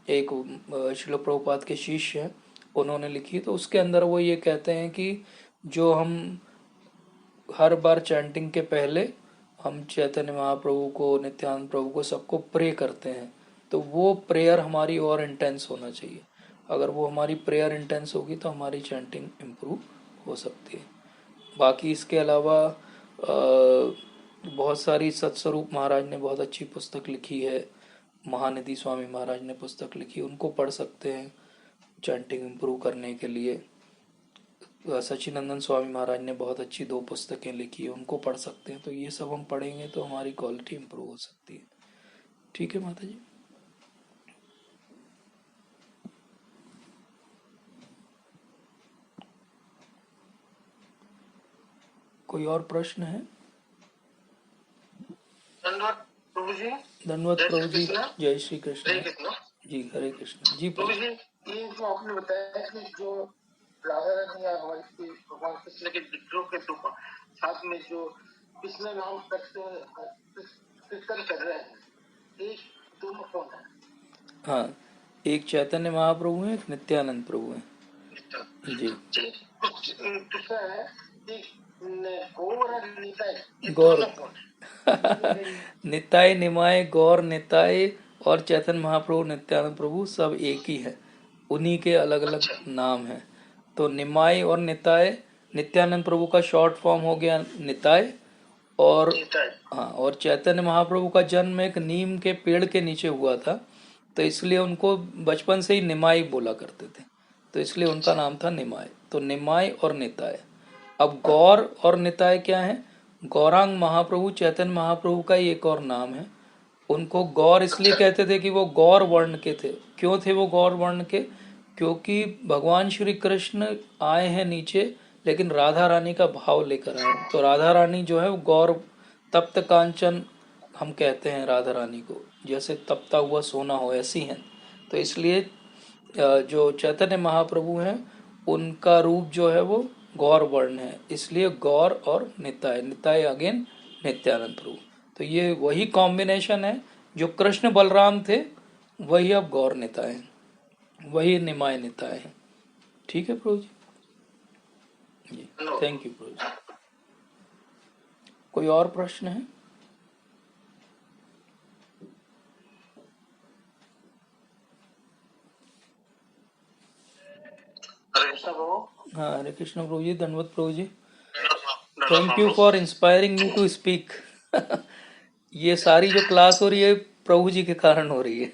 S1: एक शिला प्रभुपाद के शिष्य हैं उन्होंने लिखी, तो उसके अंदर वो ये कहते हैं कि जो हम हर बार चैंटिंग के पहले हम चैतन्य महाप्रभु को, नित्यानंद प्रभु को, सबको प्रे करते हैं, तो वो प्रेयर हमारी और इंटेंस होना चाहिए। अगर वो हमारी प्रेयर इंटेंस होगी तो हमारी चैंटिंग इम्प्रूव हो सकती है। बाकी इसके अलावा बहुत सारी सत्स्वरूप महाराज ने बहुत अच्छी पुस्तक लिखी है, महानिधि स्वामी महाराज ने पुस्तक लिखी, उनको पढ़ सकते हैं चैंटिंग इम्प्रूव करने के लिए। सचिनंदन स्वामी महाराज ने बहुत अच्छी 2 पुस्तकें लिखी है, उनको पढ़ सकते हैं। तो ये सब हम पढ़ेंगे तो हमारी क्वालिटी इम्प्रूव हो सकती है। ठीक है माता जी। कोई कोई और प्रश्न है?
S3: धन्यवाद प्रभु जी।
S1: धन्यवाद
S3: जय
S1: प्रभु
S3: श्री
S1: जी।
S3: कृष्ण।
S1: जय श्री कृष्ण
S3: हरे कृष्ण।
S1: जी। हरे कृष्ण जी।
S3: प्रभु जी, ये जो आपने बताया कि जो राधा रानी या हमारी भगवान कृष्ण के विग्रह के दो साथ में जो कृष्ण नाम कीर्तन कर रहे हैं, एक दोनों कौन है?
S1: हाँ, एक चैतन्य महाप्रभु है, एक नित्यानंद प्रभु है जी।
S3: दूसरा है कि गौर और निताई, ये
S1: गौर
S3: दोनों कौन है?
S1: निताय निमाय गौर निताय और चैतन्य महाप्रभु नित्यानंद प्रभु सब एक ही है, उन्हीं के अलग अलग
S3: अच्छा,
S1: नाम हैं। तो निमाय और निताय, नित्यानंद प्रभु का शॉर्ट फॉर्म हो गया निताय। और
S3: निताई।
S1: हाँ, और चैतन्य महाप्रभु का जन्म एक नीम के पेड़ के नीचे हुआ था, तो इसलिए उनको बचपन से ही निमाई बोला करते थे, तो इसलिए उनका नाम था निमाय। तो निमाय और निताय। अब गौर और निताय क्या है? गौरांग महाप्रभु चैतन्य महाप्रभु का ही एक और नाम है। उनको गौर इसलिए
S3: अच्छा,
S1: कहते थे कि वो गौर वर्ण के थे। क्यों थे वो गौर वर्ण के? क्योंकि भगवान श्री कृष्ण आए हैं नीचे, लेकिन राधा रानी का भाव लेकर आए हैं। तो राधा रानी जो है वो गौर, तप्त कांचन हम कहते हैं राधा रानी को, जैसे तपता हुआ सोना हो ऐसी हैं। तो इसलिए जो चैतन्य महाप्रभु हैं उनका रूप जो है वो गौर वर्ण है, इसलिए गौर और निताय, निताय अगेन नित्यानंद प्रभु। तो ये वही कॉम्बिनेशन है, जो कृष्ण बलराम थे वही अब गौर निताय हैं, वही निमाय निताय हैं। ठीक है प्रभु जी। थैंक यू प्रभु जी। कोई और प्रश्न है?
S3: हरे कृष्ण प्रभु।
S1: हाँ, हरे कृष्ण प्रभु जी। धन्यवाद प्रभु जी।
S3: धन्यवाद
S1: थैंक यू
S3: प्रभु।
S1: For inspiring me to speak. ये सारी जो क्लास हो रही है प्रभु जी के कारण हो रही है।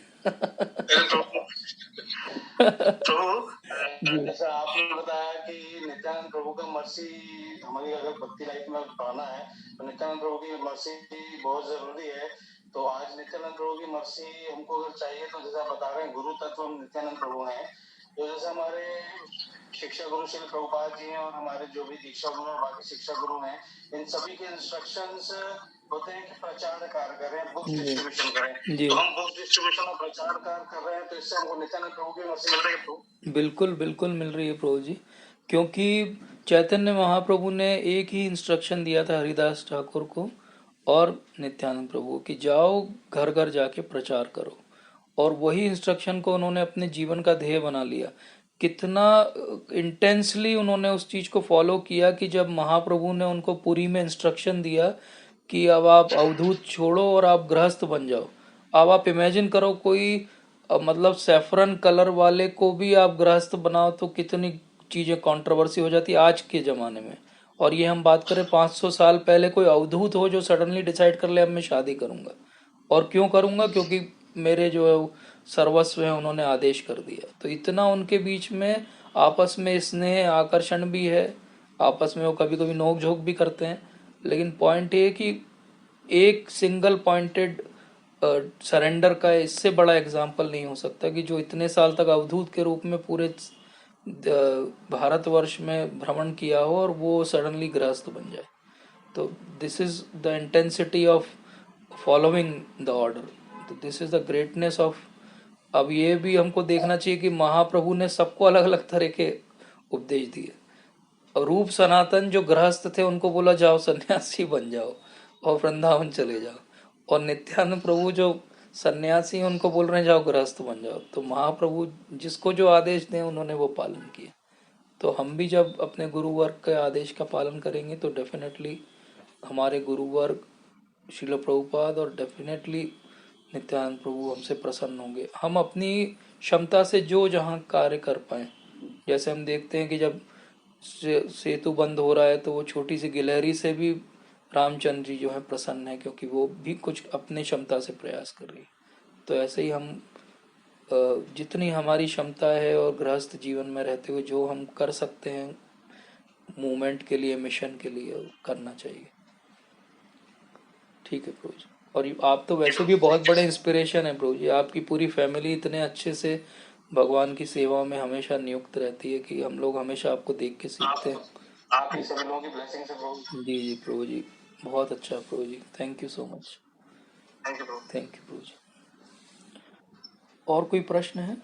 S3: प्रभु, जैसा आपने बताया कि नित्यानंद प्रभु का मर्सी हमारी अगर भक्ति लाइफ में पाना है तो नित्यानंद प्रभु की मर्सी बहुत जरूरी है। तो आज नित्यानंद प्रभु की मर्सी हमको अगर चाहिए तो जैसा बता रहे हैं गुरु तत्व हम नित्यानंद प्रभु हैं। तो जैसे हमारे शिक्षा गुरु श्री प्रभुपाद जी हैं और हमारे जो भी दीक्षा गुरु और बाकी शिक्षा गुरु हैं, इन सभी के इंस्ट्रक्शंस होते हैं कि प्रचार कार्य करें, बुक्स डिस्ट्रीब्यूशन करें।
S1: जी।
S3: तो हम बुक्स डिस्ट्रीब्यूशन और प्रचार कार्य कर रहे हैं, तो इससे हमको नित्यानंद प्रभु की मर्सी मिल रही है प्रभु।
S1: बिल्कुल बिल्कुल मिल रही है प्रभु जी, क्योंकि चैतन्य महाप्रभु ने एक ही इंस्ट्रक्शन दिया था हरिदास ठाकुर को और नित्यानंद प्रभु कि जाओ घर घर जाके प्रचार करो, और वही इंस्ट्रक्शन को उन्होंने अपने जीवन का ध्येय बना लिया। कितना इंटेंसली उन्होंने उस चीज को फॉलो किया कि जब महाप्रभु ने उनको पुरी में इंस्ट्रक्शन दिया कि अब आप अवधूत छोड़ो और आप गृहस्थ बन जाओ। अब आप इमेजिन करो कोई मतलब सैफरन कलर वाले को भी आप गृहस्थ बनाओ तो कितनी चीजें कंट्रोवर्सी हो जाती है आज के जमाने में। और ये हम बात करें 500 साल पहले, कोई अवधूत हो जो सडनली डिसाइड कर ले अब मैं शादी करूंगा, और क्यों करूंगा? क्योंकि मेरे जो है सर्वस्व है उन्होंने आदेश कर दिया। तो इतना उनके बीच में आपस में स्नेह आकर्षण भी है, आपस में वो कभी कभी नोक झोंक भी करते हैं, लेकिन पॉइंट ये कि एक सिंगल पॉइंटेड सरेंडर का इससे बड़ा एग्जाम्पल नहीं हो सकता कि जो इतने साल तक अवधूत के रूप में पूरे भारतवर्ष में भ्रमण किया हो और वो सडनली गृहस्थ बन जाए। तो this is the intensity of following the order, तो this is the greatness of. अब ये भी हमको देखना चाहिए कि महाप्रभु ने सबको अलग अलग तरह के उपदेश दिए। रूप सनातन जो गृहस्थ थे उनको बोला जाओ सन्यासी बन जाओ और वृंदावन चले जाओ, और नित्यानंद प्रभु जो सन्यासी हैं उनको बोल रहे हैं जाओ गृहस्थ बन जाओ। तो महाप्रभु जिसको जो आदेश दें उन्होंने वो पालन किया। तो हम भी जब अपने गुरु वर्ग के आदेश का पालन करेंगे तो डेफिनेटली हमारे गुरु वर्ग श्रील प्रभुपाद और डेफिनेटली नित्यानंद प्रभु हमसे प्रसन्न होंगे। हम अपनी क्षमता से जो जहाँ कार्य कर पाए, जैसे हम देखते हैं कि जब सेतु बंद हो रहा है तो वो छोटी सी गिलहरी से भी रामचंद्र जी जो है प्रसन्न है, क्योंकि वो भी कुछ अपनी क्षमता से प्रयास कर रही है। तो ऐसे ही हम जितनी हमारी क्षमता है और गृहस्थ जीवन में रहते हुए जो हम कर सकते हैं मूवमेंट के लिए, मिशन के लिए, करना चाहिए। ठीक है प्रभु जी। और आप तो वैसे भी बहुत बड़े इंस्पिरेशन है प्रभु जी, आपकी पूरी फैमिली इतने अच्छे से भगवान की सेवा में हमेशा नियुक्त रहती है कि हम लोग हमेशा आपको देख के सीखते हैं।
S3: आप ही सभी लोगों की ब्लेसिंग से प्रभु।
S1: जी जी प्रभु जी, बहुत अच्छा प्रभु जी, thank you so much.
S3: Thank you प्रभु।
S1: थैंक यू प्रभु जी। और कोई प्रश्न है?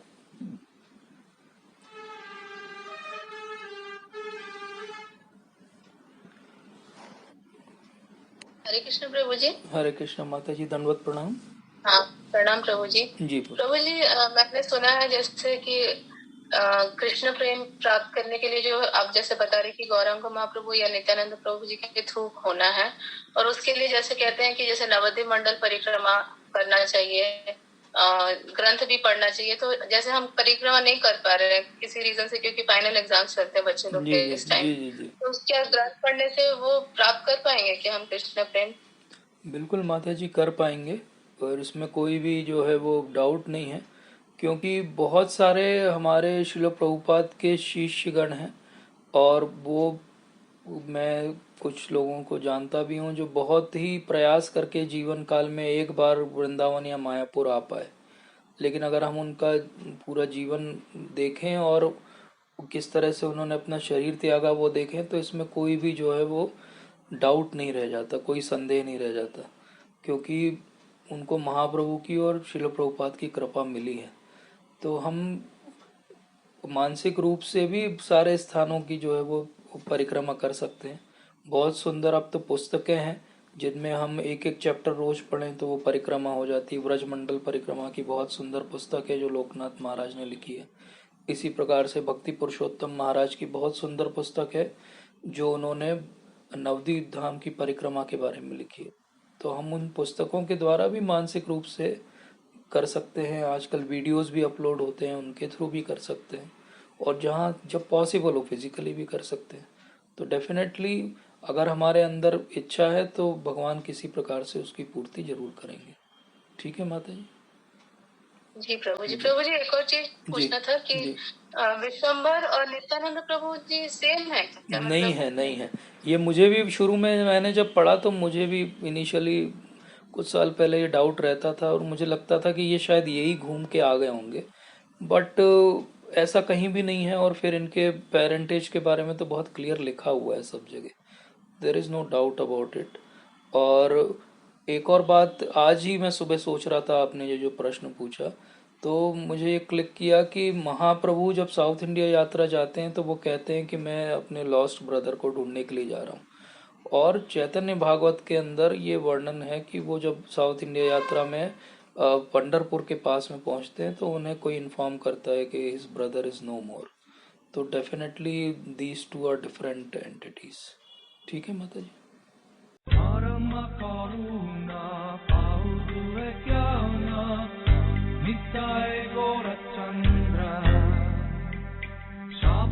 S2: हरे कृष्ण प्रभु जी।
S1: हरे कृष्ण माता जी, दंडवत प्रणाम।
S2: हाँ, प्रणाम प्रभु जी।
S1: जी
S2: प्रभु जी, मैंने सुना है जैसे कि कृष्ण प्रेम प्राप्त करने के लिए जो आप जैसे बता रहे कि गौरांग महाप्रभु या नित्यानंद प्रभु जी के थ्रू होना है, और उसके लिए जैसे कहते हैं कि जैसे नवद्वीप मंडल परिक्रमा करना चाहिए, ग्रंथ भी पढ़ना चाहिए। तो जैसे हम परिक्रमा नहीं कर पा रहे हैं किसी रीजन से, क्योंकि फाइनल एग्जाम्स चलते हैं बच्चे लोग
S1: जी
S2: के
S1: जी
S2: इस टाइम,
S1: जी जी जी
S2: तो क्या ग्रंथ पढ़ने से वो प्राप्त कर पाएंगे कि हम कृष्ण प्रेम?
S1: बिल्कुल माता जी, कर पाएंगे। और इसमें कोई भी जो है वो डाउट नहीं है, क्योंकि बहुत सारे हमारे श्रील प्रभुपाद के शिष्यगण हैं। और वो मैं कुछ लोगों को जानता भी हूँ जो बहुत ही प्रयास करके जीवन काल में एक बार वृंदावन या मायापुर आ पाए। लेकिन अगर हम उनका पूरा जीवन देखें और किस तरह से उन्होंने अपना शरीर त्यागा वो देखें, तो इसमें कोई भी जो है वो डाउट नहीं रह जाता, कोई संदेह नहीं रह जाता, क्योंकि उनको महाप्रभु की और शिल प्रभुपाद की कृपा मिली है। तो हम मानसिक रूप से भी सारे स्थानों की जो है वो परिक्रमा कर सकते हैं। बहुत सुंदर अब तो पुस्तकें हैं जिनमें हम एक एक चैप्टर रोज पढ़ें तो वो परिक्रमा हो जाती है। व्रजमंडल परिक्रमा की बहुत सुंदर पुस्तक है जो लोकनाथ महाराज ने लिखी है। इसी प्रकार से भक्ति पुरुषोत्तम महाराज की बहुत सुंदर पुस्तक है जो उन्होंने नवदीप धाम की परिक्रमा के बारे में लिखी है। तो हम उन पुस्तकों के द्वारा भी मानसिक रूप से कर सकते हैं। आजकल वीडियोस भी अपलोड होते हैं, उनके थ्रू भी कर सकते हैं। और जहाँ जब पॉसिबल हो फिजिकली भी कर सकते हैं। तो डेफिनेटली अगर हमारे अंदर इच्छा है तो भगवान किसी प्रकार से उसकी पूर्ति जरूर करेंगे। ठीक है माता जी।
S2: जी प्रभु जी।
S1: जी
S2: प्रभु जी, एक और चीज
S1: जी
S2: पूछना था कि
S1: जी।
S2: विश्वम्भर और नित्यानंद प्रभु जी सेम है क्या?
S1: नहीं
S2: मतलब
S1: है, नहीं है। ये मुझे भी शुरू में मैंने जब पढ़ा तो मुझे भी इनिशियली कुछ साल पहले ये डाउट रहता था और मुझे लगता था कि ये शायद यही घूम के आ गए होंगे। बट ऐसा कहीं भी नहीं है। और फिर इनके पेरेंटेज के बारे में तो बहुत क्लियर लिखा हुआ है सब जगह, there is no doubt about it. और एक और बात, आज ही मैं सुबह सोच रहा था, आपने ये जो प्रश्न पूछा तो मुझे ये क्लिक किया कि महाप्रभु जब साउथ इंडिया यात्रा जाते हैं तो वो कहते हैं कि मैं अपने लॉस्ट ब्रदर को ढूंढने के लिए जा रहा हूँ। और चैतन्य भागवत के अंदर ये वर्णन है कि वो जब साउथ इंडिया यात्रा में पंढरपुर के पास में पहुंचते हैं तो उन्हें कोई इन्फॉर्म करता है कि his brother is no more. तो definitely these two are different entities. ठीक है माता जी।
S4: परम करुणा पाउदुए क्या ना नित्य